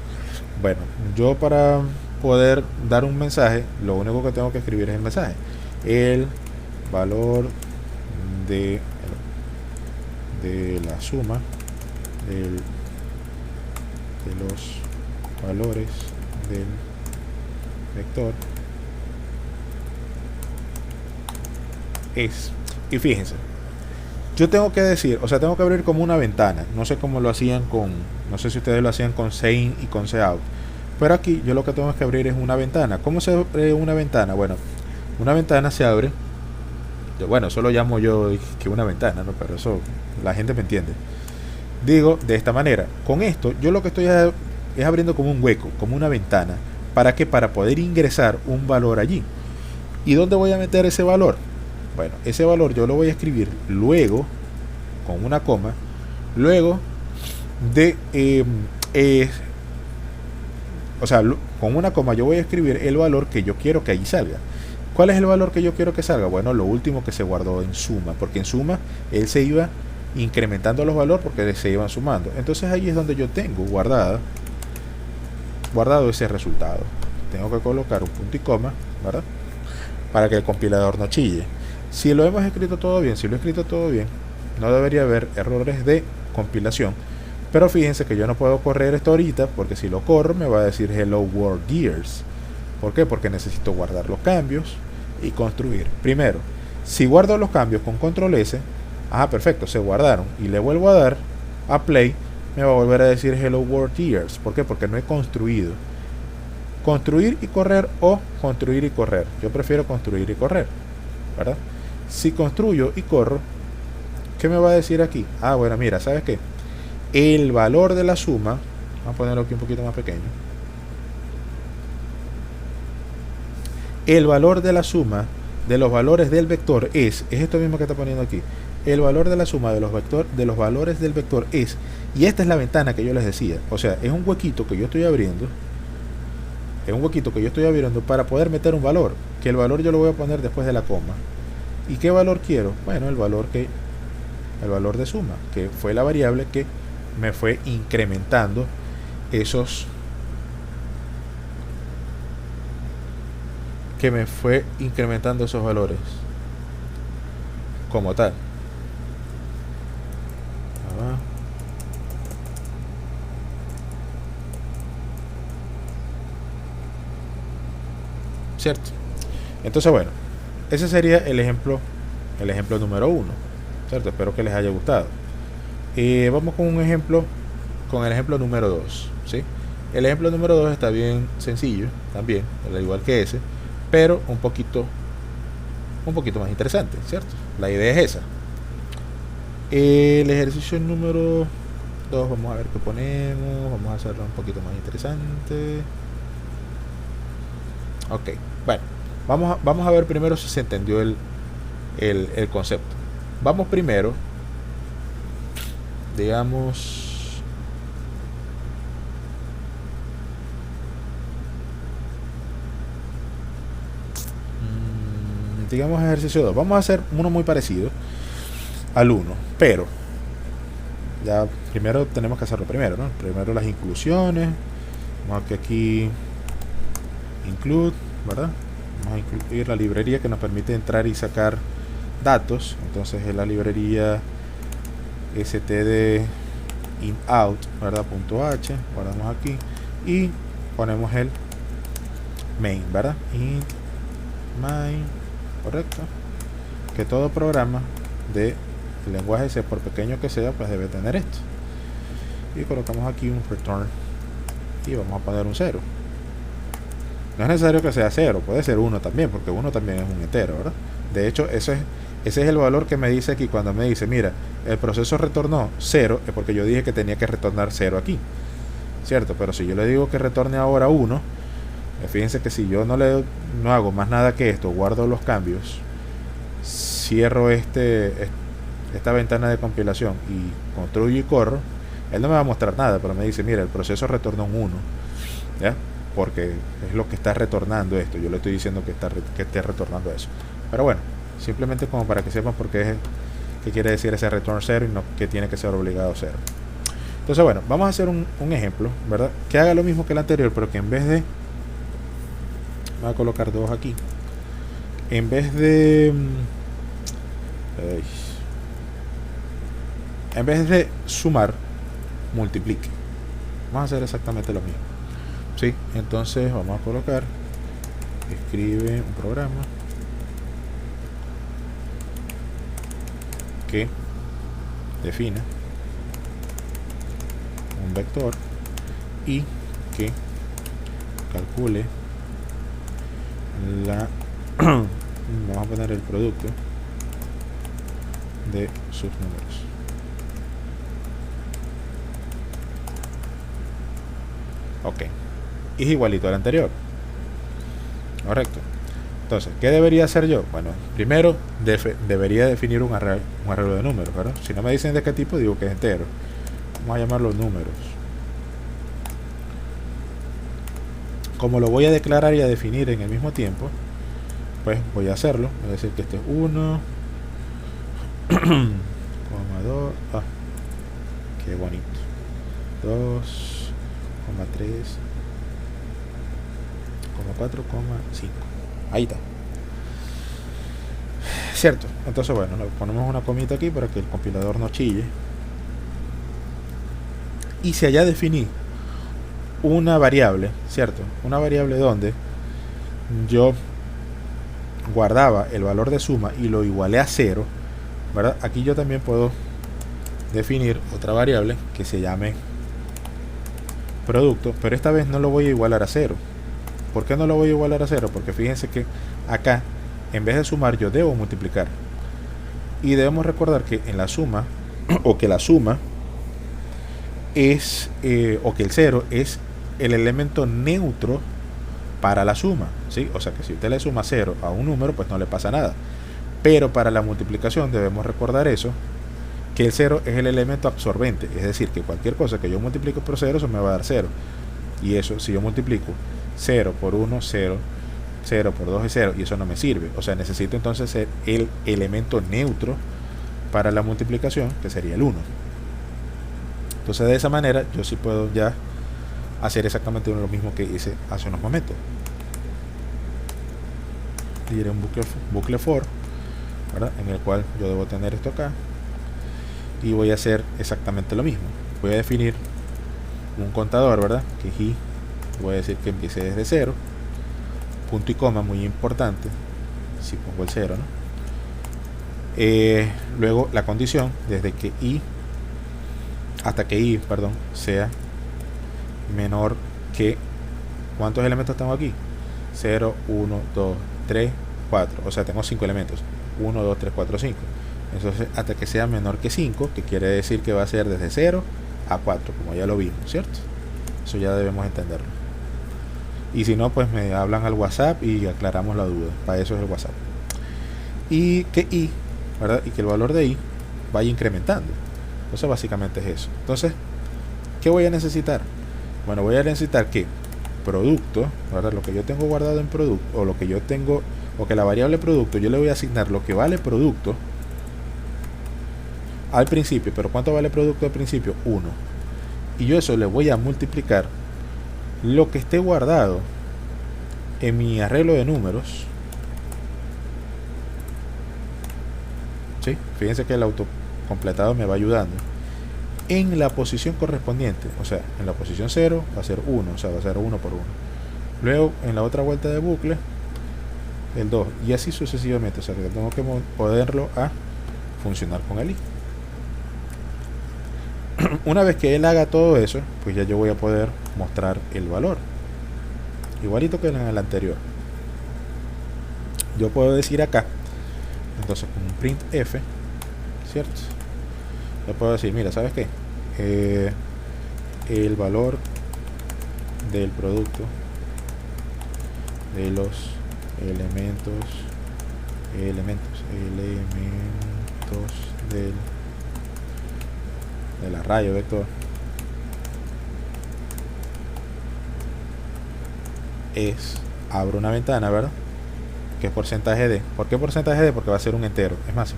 Bueno, yo para poder dar un mensaje, lo único que tengo que escribir es el mensaje. El valor de la suma de los valores del vector es, y fíjense, yo tengo que decir, o sea, tengo que abrir como una ventana. No sé cómo lo hacían no sé si ustedes lo hacían con Sein y con Cout, pero aquí yo lo que tengo que abrir es una ventana. ¿Cómo se abre una ventana? Bueno, una ventana se abre, bueno, eso lo llamo yo que una ventana, ¿no? Pero eso la gente me entiende. Digo de esta manera. Con esto yo lo que estoy es abriendo como un hueco, como una ventana. ¿Para qué? Para poder ingresar un valor allí. ¿Y dónde voy a meter ese valor? Bueno, ese valor yo lo voy a escribir luego, con una coma, luego de, o sea, con una coma yo voy a escribir el valor que yo quiero que ahí salga. ¿Cuál es el valor que yo quiero que salga? Bueno, lo último que se guardó en suma, porque en suma él se iba incrementando los valores porque se iban sumando. Entonces ahí es donde yo tengo guardado ese resultado. Tengo que colocar un punto y coma, ¿verdad? Para que el compilador no chille. Si lo hemos escrito todo bien, no debería haber errores de compilación. Pero fíjense que yo no puedo correr esto ahorita, porque si lo corro me va a decir Hello World Years. ¿Por qué? Porque necesito guardar los cambios y construir. Primero, si guardo los cambios con control S, perfecto, se guardaron, y le vuelvo a dar a play, me va a volver a decir Hello World Years. ¿Por qué? Porque no he construido. Construir y correr o construir y correr. Yo prefiero construir y correr, ¿verdad? Si construyo y corro, ¿qué me va a decir aquí? Bueno, mira, ¿sabes qué? El valor de la suma, vamos a ponerlo aquí un poquito más pequeño. El valor de la suma de los valores del vector es esto mismo que está poniendo aquí. El valor de la suma de los valores del vector es, y esta es la ventana que yo les decía. O sea, es un huequito que yo estoy abriendo. Es un huequito que yo estoy abriendo para poder meter un valor. Que el valor yo lo voy a poner después de la coma. ¿Y qué valor quiero? Bueno, el valor de suma, que fue la variable que me fue incrementando esos valores como tal. ¿Cierto? Entonces, bueno, ese sería el ejemplo número 1, ¿cierto? Espero que les haya gustado. Vamos con el ejemplo número 2, ¿sí? El ejemplo número 2 está bien sencillo también, al igual que ese, pero un poquito más interesante, ¿cierto? La idea es esa. El ejercicio número 2, vamos a ver qué ponemos, vamos a hacerlo un poquito más interesante. Ok, bueno, vamos a ver primero si se entendió el concepto. Vamos primero, digamos, ejercicio 2. Vamos a hacer uno muy parecido al 1, pero ya primero tenemos que hacerlo primero, ¿no? Primero las inclusiones. Vamos a aquí include, ¿verdad? Vamos a incluir la librería que nos permite entrar y sacar datos. Entonces es la librería std in-out, ¿verdad? .h, guardamos aquí y ponemos el main, ¿verdad? Int main, correcto. Que todo programa de lenguaje C, por pequeño que sea, pues debe tener esto. Y colocamos aquí un return y vamos a poner un 0. No es necesario que sea 0, puede ser 1 también, porque 1 también es un entero, ¿verdad? De hecho, ese es el valor que me dice aquí cuando me dice, mira, el proceso retornó 0, es porque yo dije que tenía que retornar 0 aquí, ¿cierto? Pero si yo le digo que retorne ahora 1, fíjense que si yo no hago más nada que esto, guardo los cambios, cierro esta ventana de compilación y construyo y corro, Él no me va a mostrar nada, pero me dice, mira, el proceso retornó un 1, ¿ya? Porque es lo que está retornando esto. Yo le estoy diciendo que esté retornando eso. Pero bueno, simplemente como para que sepan por qué, qué quiere decir ese return 0 y no que tiene que ser obligado 0. Entonces bueno, vamos a hacer un ejemplo, ¿verdad? Que haga lo mismo que el anterior, pero que en vez de... voy a colocar 2 aquí. En vez de... en vez de sumar, multiplique. Vamos a hacer exactamente lo mismo. ¿Sí? Entonces vamos a colocar, escribe un programa que defina un vector y que calcule la vamos a poner el producto de sus números. Ok, es igualito al anterior, correcto. Entonces, ¿qué debería hacer yo? Bueno, primero debería definir un arreglo de números, ¿verdad? Si no me dicen de qué tipo, digo que es entero. Vamos a llamarlo números. Como lo voy a declarar y a definir en el mismo tiempo, pues voy a hacerlo. Voy a decir que este es 1, 2, ah, qué bonito, 2, 3, 4, 5. Ahí está. Cierto. Entonces bueno, le ponemos una comita aquí para que el compilador no chille. Y si allá definí una variable, ¿cierto? Una variable donde yo guardaba el valor de suma y lo igualé a 0, ¿verdad? Aquí yo también puedo definir otra variable que se llame producto, pero esta vez no lo voy a igualar a 0. ¿Por qué no lo voy a igualar a 0? Porque fíjense que acá, en vez de sumar, yo debo multiplicar. Y debemos recordar que en la suma, o que la suma es, o que el 0 es el elemento neutro para la suma, ¿sí? O sea que si usted le suma 0 a un número, pues no le pasa nada. Pero para la multiplicación debemos recordar eso, que el 0 es el elemento absorbente. Es decir, que cualquier cosa que yo multiplique por 0, eso me va a dar 0. Y eso, si yo multiplico 0 por 1, 0, 0 por 2 es 0, y eso no me sirve. O sea, necesito entonces ser el elemento neutro para la multiplicación, que sería el 1. Entonces de esa manera yo sí puedo ya hacer exactamente lo mismo que hice hace unos momentos. Diré un bucle for, ¿verdad? En el cual yo debo tener esto acá, y voy a hacer exactamente lo mismo. Voy a definir un contador, ¿verdad? Que y voy a decir que empiece desde 0, punto y coma, muy importante, si pongo el 0, ¿no? Luego la condición, desde que i hasta que i, perdón, sea menor que, ¿cuántos elementos tengo aquí? 0, 1, 2, 3, 4, o sea, tengo 5 elementos, 1, 2, 3, 4, 5. Entonces, hasta que sea menor que 5, que quiere decir que va a ser desde 0 a 4, como ya lo vimos, ¿cierto? Eso ya debemos entenderlo. Y si no, pues me hablan al WhatsApp y aclaramos la duda. Para eso es el WhatsApp. Y que i, ¿verdad? Y que el valor de i vaya incrementando. Entonces básicamente es eso. Entonces, ¿qué voy a necesitar? Bueno, voy a necesitar que producto, ¿verdad? Lo que yo tengo guardado en producto, o lo que yo tengo, o que la variable producto, yo le voy a asignar lo que vale producto al principio. Pero ¿cuánto vale producto al principio? 1. Y yo eso le voy a multiplicar lo que esté guardado en mi arreglo de números. ¿Sí? Fíjense que el autocompletado me va ayudando en la posición correspondiente. O sea, en la posición 0 va a ser 1, o sea, va a ser 1 por 1. Luego en la otra vuelta de bucle el 2, y así sucesivamente. O sea, que tengo que poderlo a funcionar con el i. Una vez que él haga todo eso, pues ya yo voy a poder mostrar el valor igualito que en el anterior. Yo puedo decir acá, entonces con un printf, ¿cierto? Yo puedo decir, mira, ¿sabes qué? El valor del producto de los elementos del arrayo vector es, abro una ventana, ¿verdad? Que es porcentaje de. ¿Por qué porcentaje de? Porque va a ser un entero. Es más,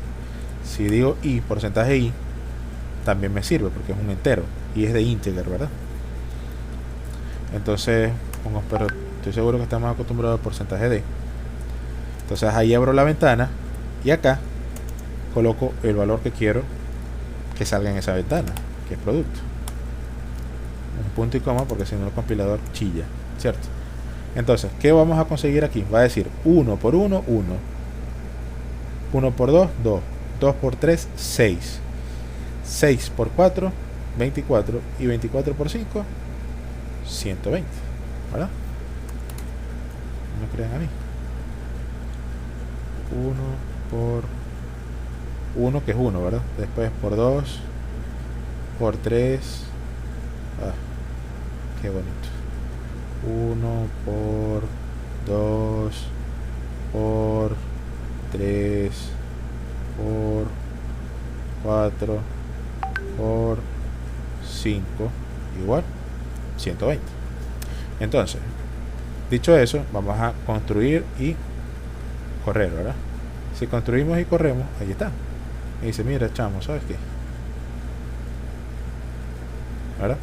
si digo i, porcentaje i, también me sirve porque es un entero y es de integer, ¿verdad? Entonces pongo, pero estoy seguro que estamos acostumbrados al porcentaje de. Entonces ahí abro la ventana y acá coloco el valor que quiero que salga en esa ventana, que es producto. Un punto y coma porque si no el compilador chilla, ¿cierto? Entonces, ¿qué vamos a conseguir aquí? Va a decir 1 por 1, 1. 1 por 2, 2. 2 por 3, 6. 6 por 4, 24. Y 24 por 5, 120. ¿Verdad? No me crean a mí. 1 por 1, que es 1, ¿verdad? Después por 2, por 3. Ah, qué bonito. 1 por 2 por 3 por 4 por 5 igual 120. Entonces, dicho eso, vamos a construir y correr, ¿verdad? Si construimos y corremos, ahí está. Y dice, mira, chamo, ¿sabes qué? ¿Verdad?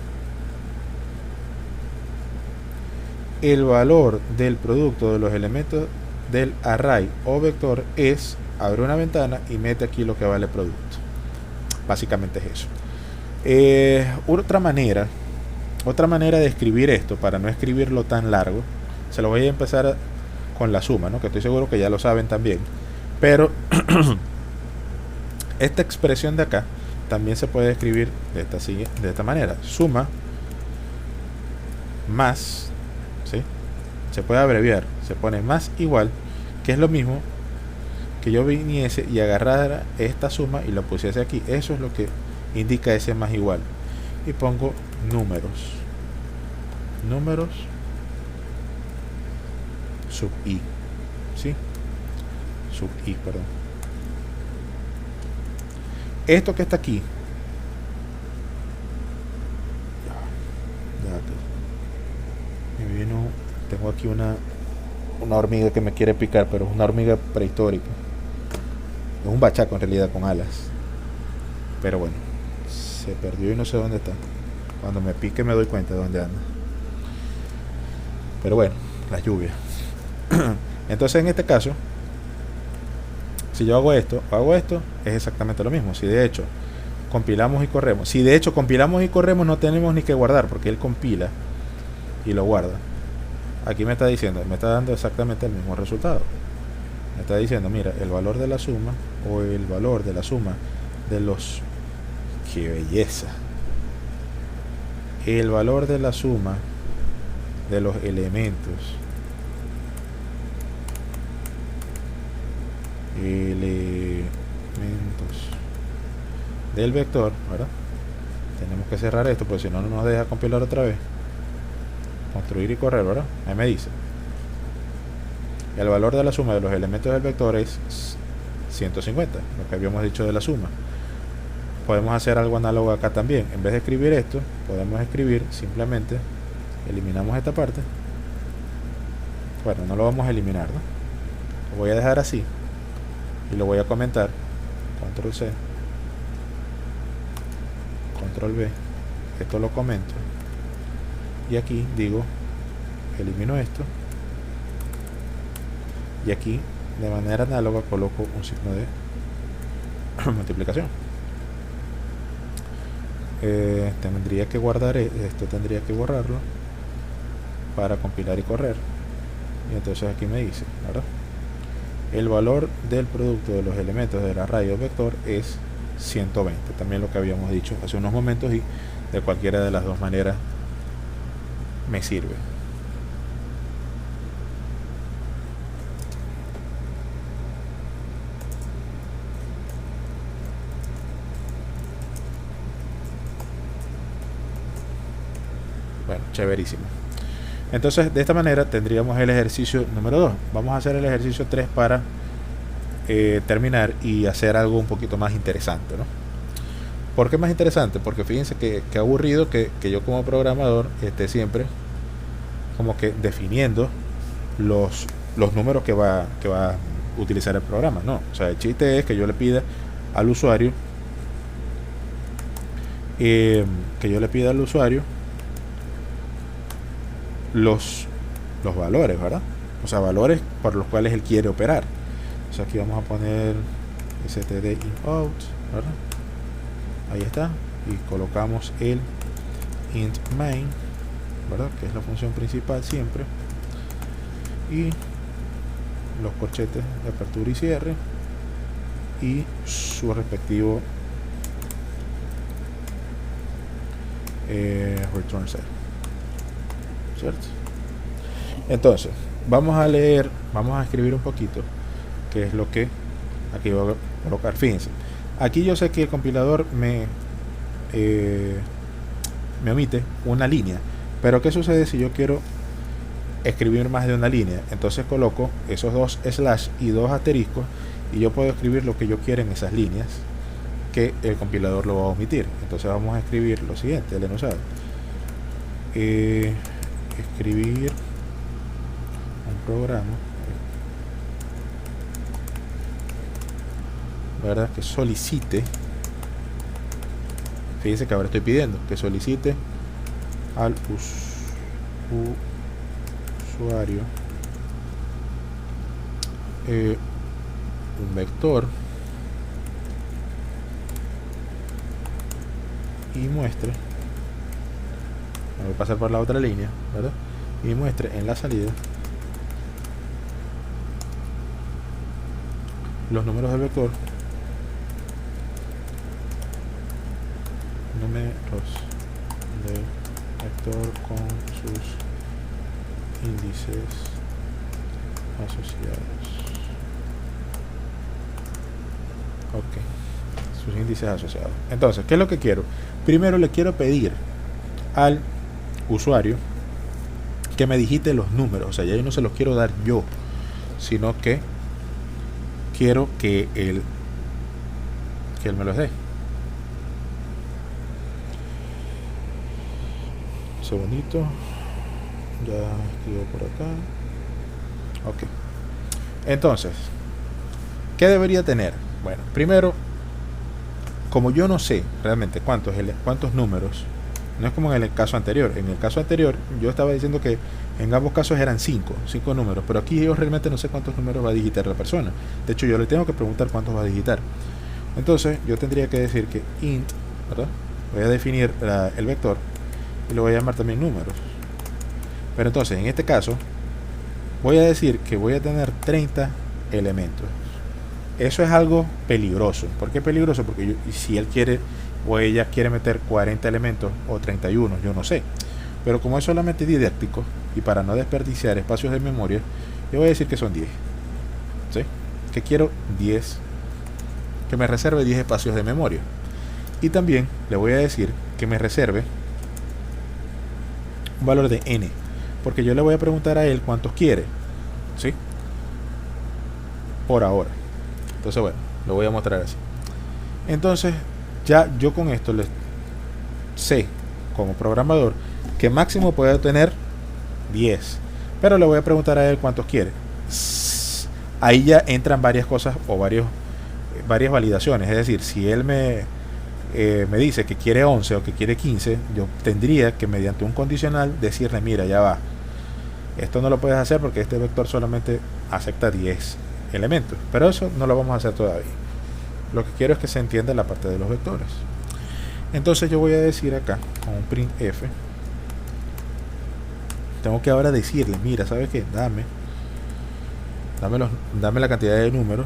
El valor del producto de los elementos del array o vector es, abre una ventana y mete aquí lo que vale el producto. Básicamente es eso. Otra manera de escribir esto, para no escribirlo tan largo, se lo voy a empezar con la suma, ¿no? Que estoy seguro que ya lo saben también. Pero esta expresión de acá también se puede escribir de esta manera. Suma más, ¿sí? Se puede abreviar, se pone más igual, que es lo mismo que yo viniese y agarrara esta suma y la pusiese aquí. Eso es lo que indica ese más igual. Y pongo números sub i, ¿sí? Sub i, perdón. Esto que está aquí, ya me vino, tengo aquí una hormiga que me quiere picar, pero es una hormiga prehistórica. Es un bachaco en realidad con alas. Pero bueno, se perdió y no sé dónde está. Cuando me pique me doy cuenta de dónde anda. Pero bueno, la lluvia. Entonces en este caso, si yo hago esto, es exactamente lo mismo. Si de hecho compilamos y corremos, no tenemos ni que guardar, porque él compila y lo guarda. Aquí me está diciendo, me está dando exactamente el mismo resultado. Me está diciendo, mira, el valor de la suma, o el valor de la suma de los... ¡Qué belleza! El valor de la suma de los elementos del vector, ¿verdad? Tenemos que cerrar esto porque si no, no nos deja compilar otra vez. Construir y correr, ¿verdad? Ahí me dice, el valor de la suma de los elementos del vector es 150, lo que habíamos dicho de la suma. Podemos hacer algo análogo acá también. En vez de escribir esto, podemos escribir simplemente, eliminamos esta parte. Bueno, no lo vamos a eliminar, ¿no? Lo voy a dejar así y lo voy a comentar. Control C, Control V, esto lo comento y aquí digo, elimino esto y aquí de manera análoga coloco un signo de multiplicación. Tendría que guardar esto, tendría que borrarlo para compilar y correr. Y entonces aquí me dice, ¿verdad? El valor del producto de los elementos del array o vector es 120, también lo que habíamos dicho hace unos momentos, y de cualquiera de las dos maneras me sirve. Bueno, chéverísimo. Entonces, de esta manera tendríamos el ejercicio número 2. Vamos a hacer el ejercicio 3 para terminar y hacer algo un poquito más interesante, ¿no? ¿Por qué más interesante? Porque fíjense que aburrido que yo como programador esté siempre como que definiendo los números que va a utilizar el programa. No, o sea, el chiste es que yo le pida al usuario los valores, ¿verdad? O sea, valores por los cuales él quiere operar. O sea, aquí vamos a poner std in-out, ¿verdad? Ahí está. Y colocamos el int main, ¿verdad? Que es la función principal siempre. Y los corchetes de apertura y cierre. Y su respectivo return set, ¿cierto? Entonces, vamos a escribir un poquito qué es lo que aquí voy a colocar. Fíjense, aquí yo sé que el compilador me omite una línea, pero ¿qué sucede si yo quiero escribir más de una línea? Entonces coloco esos dos slash y dos asteriscos y yo puedo escribir lo que yo quiera en esas líneas, que el compilador lo va a omitir. Entonces vamos a escribir lo siguiente, el enunciado. Escribir un programa, ¿verdad? Que solicite, fíjense que ahora estoy pidiendo que solicite al usuario un vector y muestre, me voy a pasar por la otra línea, ¿verdad? Y muestre en la salida los números del vector, con sus índices asociados. Ok, sus índices asociados. Entonces, ¿qué es lo que quiero? Primero le quiero pedir al usuario que me digite los números. O sea, ya yo no se los quiero dar yo, sino que quiero que él me los dé. Un segundito, ya escribo por acá. Ok, entonces, ¿qué debería tener? Bueno, primero, como yo no sé realmente cuántos números, no es como en el caso anterior. En el caso anterior yo estaba diciendo que en ambos casos eran 5 números, pero aquí yo realmente no sé cuántos números va a digitar la persona. De hecho, yo le tengo que preguntar cuántos va a digitar. Entonces yo tendría que decir que int, ¿verdad? Voy a definir el vector y lo voy a llamar también números. Pero entonces en este caso voy a decir que voy a tener 30 elementos. Eso es algo peligroso. ¿Por qué peligroso? Porque si él quiere o ella quiere meter 40 elementos o 31, yo no sé. Pero como es solamente didáctico y para no desperdiciar espacios de memoria, yo voy a decir que son 10. ¿Sí? Que quiero 10, que me reserve 10 espacios de memoria. Y también le voy a decir que me reserve un valor de n, porque yo le voy a preguntar a él cuántos quiere. ¿Sí? Por ahora. Entonces, bueno, lo voy a mostrar así. Entonces, ya yo con esto les sé, como programador, que máximo puede tener 10. Pero le voy a preguntar a él cuántos quiere. Ahí ya entran varias cosas o varias validaciones. Es decir, si él me dice que quiere 11 o que quiere 15, yo tendría que mediante un condicional decirle, mira, ya va, esto no lo puedes hacer porque este vector solamente acepta 10 elementos, pero eso no lo vamos a hacer todavía. Lo que quiero es que se entienda la parte de los vectores. Entonces yo voy a decir acá con un printf, tengo que ahora decirle, mira, ¿sabes qué? Dame la cantidad de números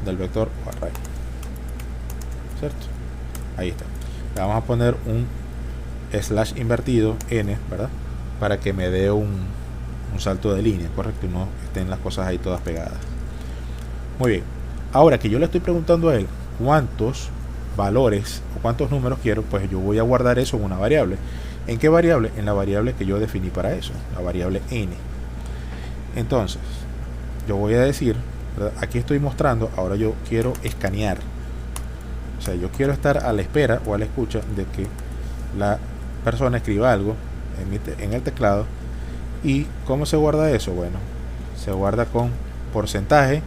del vector o array, ¿cierto? Ahí está. Le vamos a poner un slash invertido n, ¿verdad? Para que me dé un salto de línea, correcto, y no estén las cosas ahí todas pegadas. Muy bien. Ahora que yo le estoy preguntando a él cuántos valores o cuántos números quiero, pues yo voy a guardar eso en una variable. ¿En qué variable? En la variable que yo definí para eso, la variable n. Entonces, yo voy a decir, ¿verdad? Aquí estoy mostrando, ahora yo quiero escanear. O sea, yo quiero estar a la espera o a la escucha de que la persona escriba algo en el teclado. ¿Y cómo se guarda eso? Bueno, se guarda con porcentaje,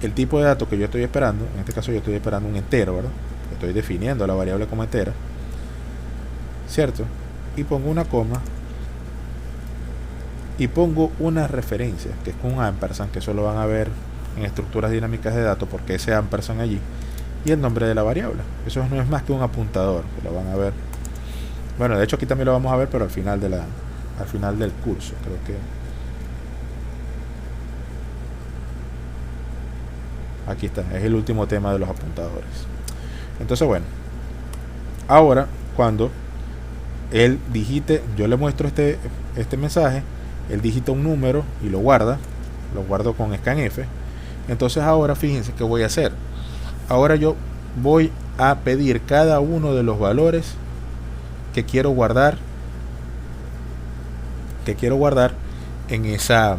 el tipo de dato que yo estoy esperando. En este caso yo estoy esperando un entero, ¿verdad? Estoy definiendo la variable como entera, ¿cierto? Y pongo una coma y pongo una referencia, que es con un ampersand, que eso lo van a ver en estructuras dinámicas de datos, porque ese ampersand allí, y el nombre de la variable. Eso no es más que un apuntador, que lo van a ver. Bueno, de hecho aquí también lo vamos a ver, pero al final del curso, creo que aquí está, es el último tema de los apuntadores. Entonces, bueno, ahora cuando él digite, yo le muestro este mensaje, él digita un número y lo guardo con scanf. Entonces ahora fíjense qué voy a hacer. Ahora yo voy a pedir cada uno de los valores que quiero guardar en esa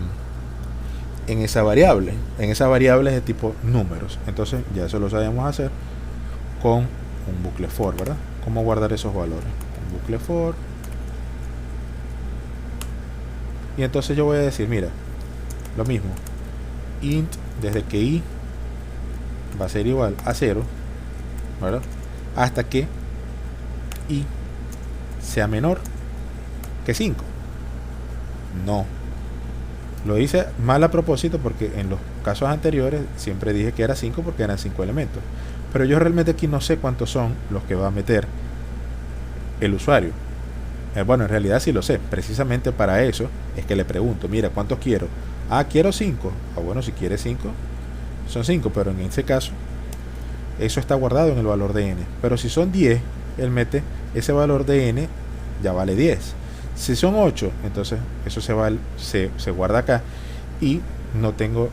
variable, de tipo números. Entonces ya eso lo sabemos hacer con un bucle for, ¿verdad? ¿Cómo guardar esos valores? Un bucle for. Y entonces yo voy a decir, mira, lo mismo, int, desde que i va a ser igual a 0, ¿verdad? Hasta que i sea menor que 5. No, lo hice mal a propósito, porque en los casos anteriores siempre dije que era 5 porque eran 5 elementos, pero yo realmente aquí no sé cuántos son los que va a meter el usuario. Bueno, en realidad sí lo sé. Precisamente para eso es que le pregunto, mira, ¿cuántos quiero? Quiero 5. Bueno, si quiere 5 son 5, pero en ese caso eso está guardado en el valor de n. Pero si son 10, él mete ese valor de n, ya vale 10. Si son 8, entonces eso se guarda acá, y no tengo,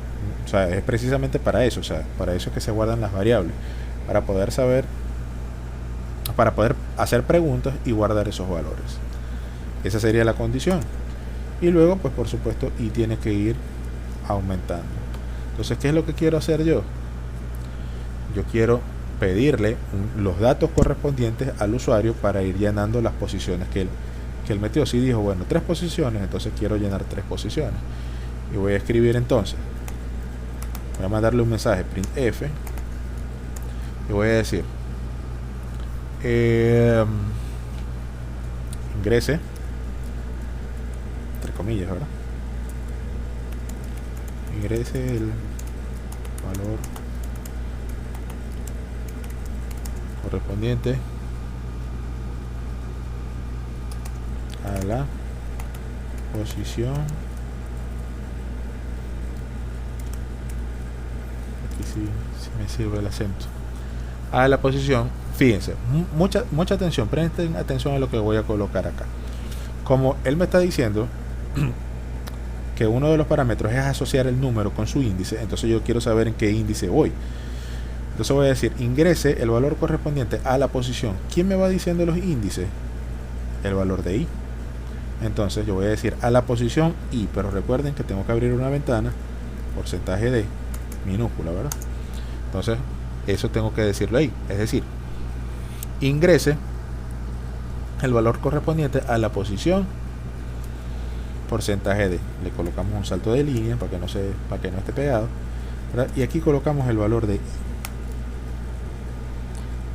o sea, es precisamente para eso, o sea, para eso es que se guardan las variables, para poder hacer preguntas y guardar esos valores. Esa sería la condición. Y luego, pues por supuesto, y tiene que ir aumentando. Entonces, ¿qué es lo que quiero hacer yo? Yo quiero pedirle los datos correspondientes al usuario para ir llenando las posiciones que él metió. Si dijo, bueno, 3 posiciones, entonces quiero llenar 3 posiciones. Y voy a escribir entonces, voy a mandarle un mensaje printf y voy a decir ingrese, entre comillas, ¿verdad? Ingrese el valor correspondiente a la posición, aquí sí me sirve el acento, a la posición. Fíjense, mucha atención, presten atención a lo que voy a colocar acá. Como él me está diciendo que uno de los parámetros es asociar el número con su índice, entonces yo quiero saber en qué índice voy. Entonces voy a decir, ingrese el valor correspondiente a la posición. ¿Quién me va diciendo los índices? El valor de i. Entonces yo voy a decir a la posición i, pero recuerden que tengo que abrir una ventana, porcentaje de minúscula, ¿verdad? Entonces eso tengo que decirlo ahí, es decir, ingrese el valor correspondiente a la posición, porcentaje de, le colocamos un salto de línea para que no esté pegado, ¿verdad? Y aquí colocamos el valor de i.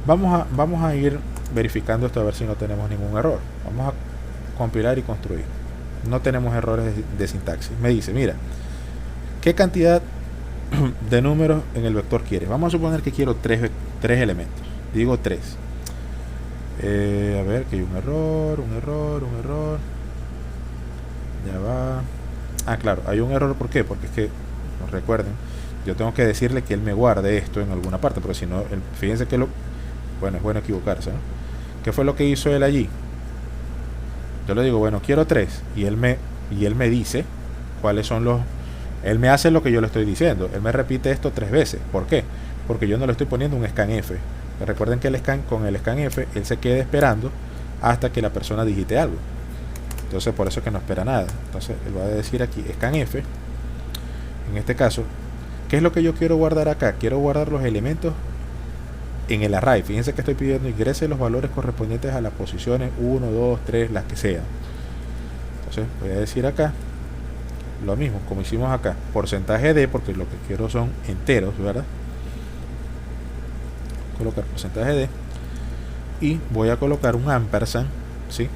Vamos a ir verificando esto a ver si no tenemos ningún error. Vamos a compilar y construir. No tenemos errores de sintaxis. Me dice, mira, ¿qué cantidad de números en el vector quieres? Vamos a suponer que quiero 3 elementos. Digo 3. A ver, que hay un error. Ya va. Claro, hay un error. ¿Por qué? Porque es que, recuerden, yo tengo que decirle que él me guarde esto en alguna parte, porque si no, fíjense que bueno, es bueno equivocarse, ¿no? ¿Qué fue lo que hizo él allí? Yo le digo, bueno, quiero 3, y él me dice cuáles son los... Él me hace lo que yo le estoy diciendo. Él me repite esto 3 veces. ¿Por qué? Porque yo no le estoy poniendo un scanf. Recuerden que con el scanf él se queda esperando hasta que la persona digite algo. Entonces por eso es que no espera nada. Entonces él va a decir aquí scanf. En este caso, ¿qué es lo que yo quiero guardar acá? Quiero guardar los elementos en el array. Fíjense que estoy pidiendo ingrese los valores correspondientes a las posiciones 1, 2, 3, las que sean. Entonces voy a decir acá lo mismo como hicimos acá, porcentaje de, porque lo que quiero son enteros, ¿verdad? Colocar porcentaje de y voy a colocar un ampersand, ¿sí?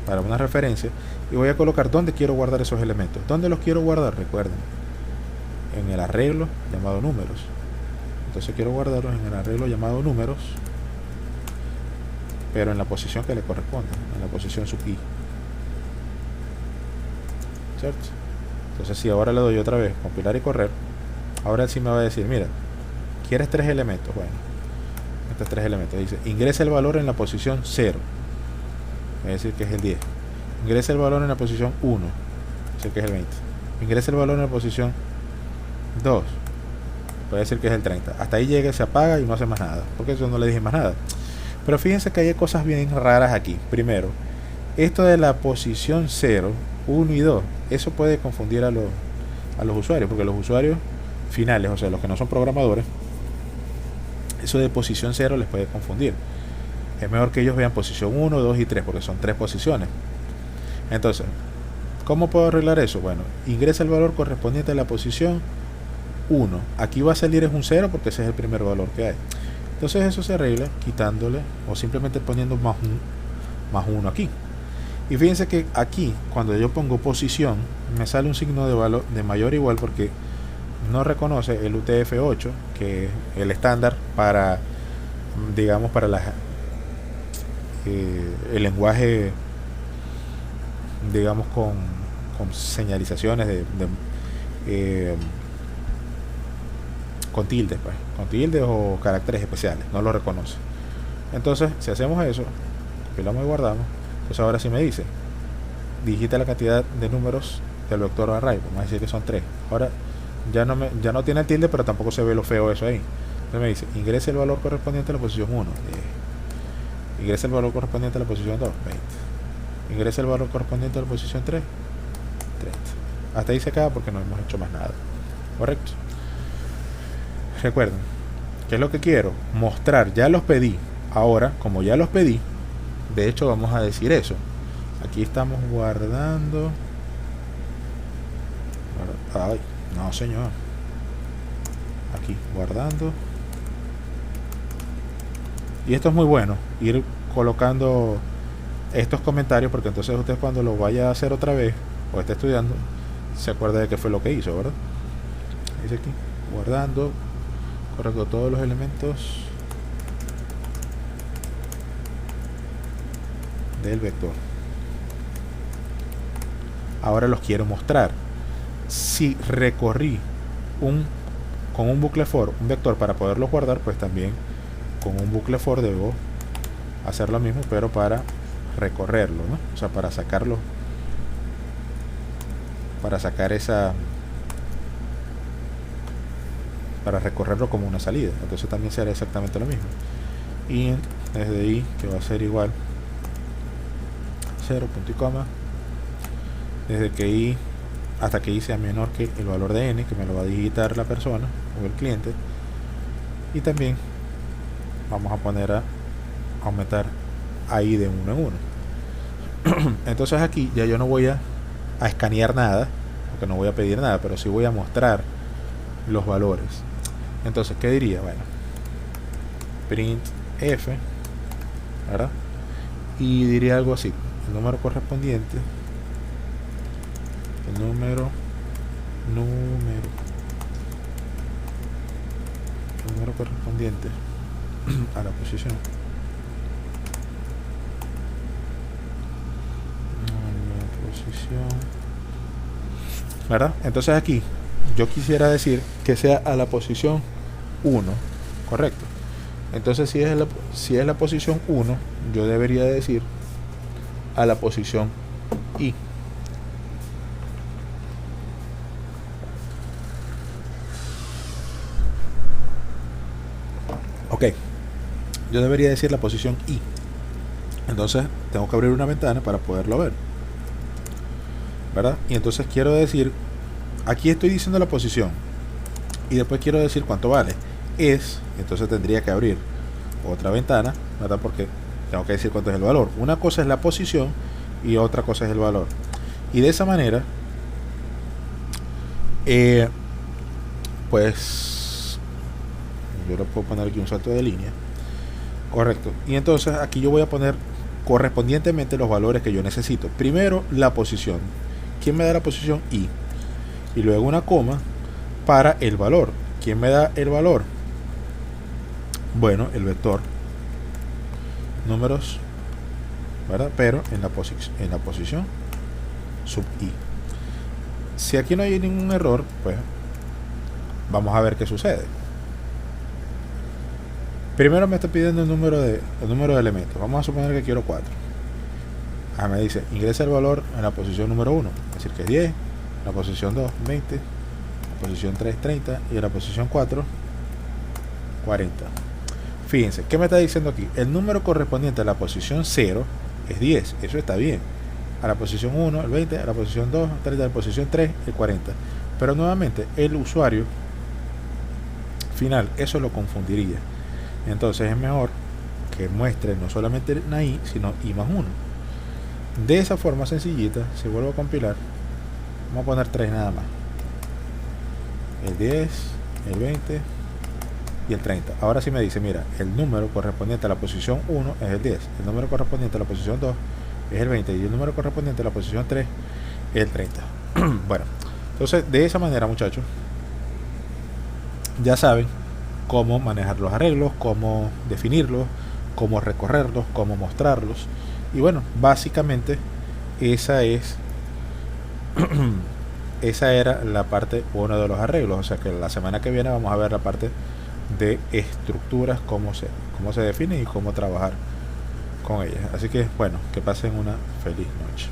Para una referencia, y voy a colocar dónde quiero guardar esos elementos. ¿Dónde los quiero guardar? Recuerden, en el arreglo llamado números. Entonces quiero guardarlos en el arreglo llamado números, pero en la posición que le corresponde, en la posición sub i, ¿cierto? Entonces si ahora le doy otra vez compilar y correr, ahora él sí me va a decir, mira, ¿quieres 3 elementos? Bueno, estos 3 elementos, dice ingresa el valor en la posición 0, es decir que es el 10. Ingresa el valor en la posición 1, es decir que es el 20. Ingresa el valor en la posición 2, puede decir que es el 30. Hasta ahí llega, se apaga y no hace más nada, porque yo no le dije más nada. Pero fíjense que hay cosas bien raras aquí. Primero, esto de la posición 0, 1 y 2, eso puede confundir a los usuarios, porque los usuarios finales, o sea, los que no son programadores, eso de posición 0 les puede confundir. Es mejor que ellos vean posición 1, 2 y 3, porque son 3 posiciones. Entonces, ¿cómo puedo arreglar eso? Bueno, ingresa el valor correspondiente a la posición 1. Aquí va a salir es un 0 porque ese es el primer valor que hay. Entonces eso se arregla quitándole o simplemente poniendo más 1 aquí. Y fíjense que aquí, cuando yo pongo posición, me sale un signo de valor de mayor o igual porque no reconoce el UTF-8, que es el estándar para, digamos, para el lenguaje, digamos, con señalizaciones con tildes, pues, con tildes o caracteres especiales, no lo reconoce. Entonces, si hacemos eso, compilamos y guardamos, pues ahora sí me dice, digita la cantidad de números del vector array, vamos a decir que son 3. Ahora ya no tiene el tilde, pero tampoco se ve lo feo eso ahí. Entonces me dice, ingrese el valor correspondiente a la posición 1, 10. Ingresa el valor correspondiente a la posición 2, 20. Ingresa el valor correspondiente a la posición 3, 30. Hasta ahí se acaba porque no hemos hecho más nada. ¿Correcto? Recuerden, ¿qué es lo que quiero? Mostrar, ya los pedí. Ahora, como ya los pedí, de hecho vamos a decir eso. Aquí estamos guardando. Ay, no señor. Aquí, guardando. Y esto es muy bueno, ir colocando estos comentarios, porque entonces usted cuando lo vaya a hacer otra vez o esté estudiando, se acuerda de qué fue lo que hizo, ¿verdad? Dice aquí, guardando, correcto, todos los elementos del vector. Ahora los quiero mostrar. Si recorrí con un bucle for, un vector para poderlos guardar, pues también con un bucle for debo hacer lo mismo, pero para recorrerlo, ¿no? O sea, para sacarlo, para sacar para recorrerlo como una salida. Entonces también será exactamente lo mismo. Int desde i, que va a ser igual 0, punto y coma, desde que i hasta que i sea menor que el valor de n, que me lo va a digitar la persona o el cliente. Y también vamos a poner a aumentar ahí de 1 en 1. Entonces aquí ya yo no voy a escanear nada, porque no voy a pedir nada, pero sí voy a mostrar los valores. Entonces, ¿qué diría? Bueno, print f, ¿verdad? Y diría algo así, el número correspondiente, el número correspondiente a la posición, ¿verdad? Entonces aquí yo quisiera decir que sea a la posición 1, correcto. Entonces si es la posición 1, yo debería decir a la posición i. Ok, yo debería decir la posición i. Entonces tengo que abrir una ventana para poderlo ver, ¿verdad? Y entonces quiero decir, aquí estoy diciendo la posición y después quiero decir cuánto vale. Entonces tendría que abrir otra ventana, ¿verdad? Porque tengo que decir cuánto es el valor. Una cosa es la posición y otra cosa es el valor. Y de esa manera, pues yo le puedo poner aquí un salto de línea. Correcto. Y entonces aquí yo voy a poner correspondientemente los valores que yo necesito. Primero la posición. ¿Quién me da la posición? Y luego una coma para el valor. ¿Quién me da el valor? Bueno, el vector números, ¿verdad? Pero en la posición sub i. Si aquí no hay ningún error, pues vamos a ver qué sucede. Primero me está pidiendo el número de elementos. Vamos a suponer que quiero 4. Me dice ingresa el valor en la posición número 1, es decir que es 10, en la posición 2 20, en la posición 3 30 y en la posición 4 40. Fíjense, ¿qué me está diciendo aquí? El número correspondiente a la posición 0 es 10, eso está bien. A la posición 1 el 20, a la posición 2 el 30, a la posición 3 el 40. Pero nuevamente el usuario final eso lo confundiría. Entonces es mejor que muestre no solamente una i, sino i más 1. De esa forma sencillita, si vuelvo a compilar, vamos a poner 3 nada más. El 10, el 20 y el 30. Ahora sí me dice, mira, el número correspondiente a la posición 1 es el 10, el número correspondiente a la posición 2 es el 20 y el número correspondiente a la posición 3 es el 30. Bueno, entonces de esa manera, muchachos, ya saben cómo manejar los arreglos, cómo definirlos, cómo recorrerlos, cómo mostrarlos. Y bueno, básicamente esa era la parte 1 de los arreglos. O sea que la semana que viene vamos a ver la parte de estructuras, cómo se define y cómo trabajar con ellas. Así que bueno, que pasen una feliz noche.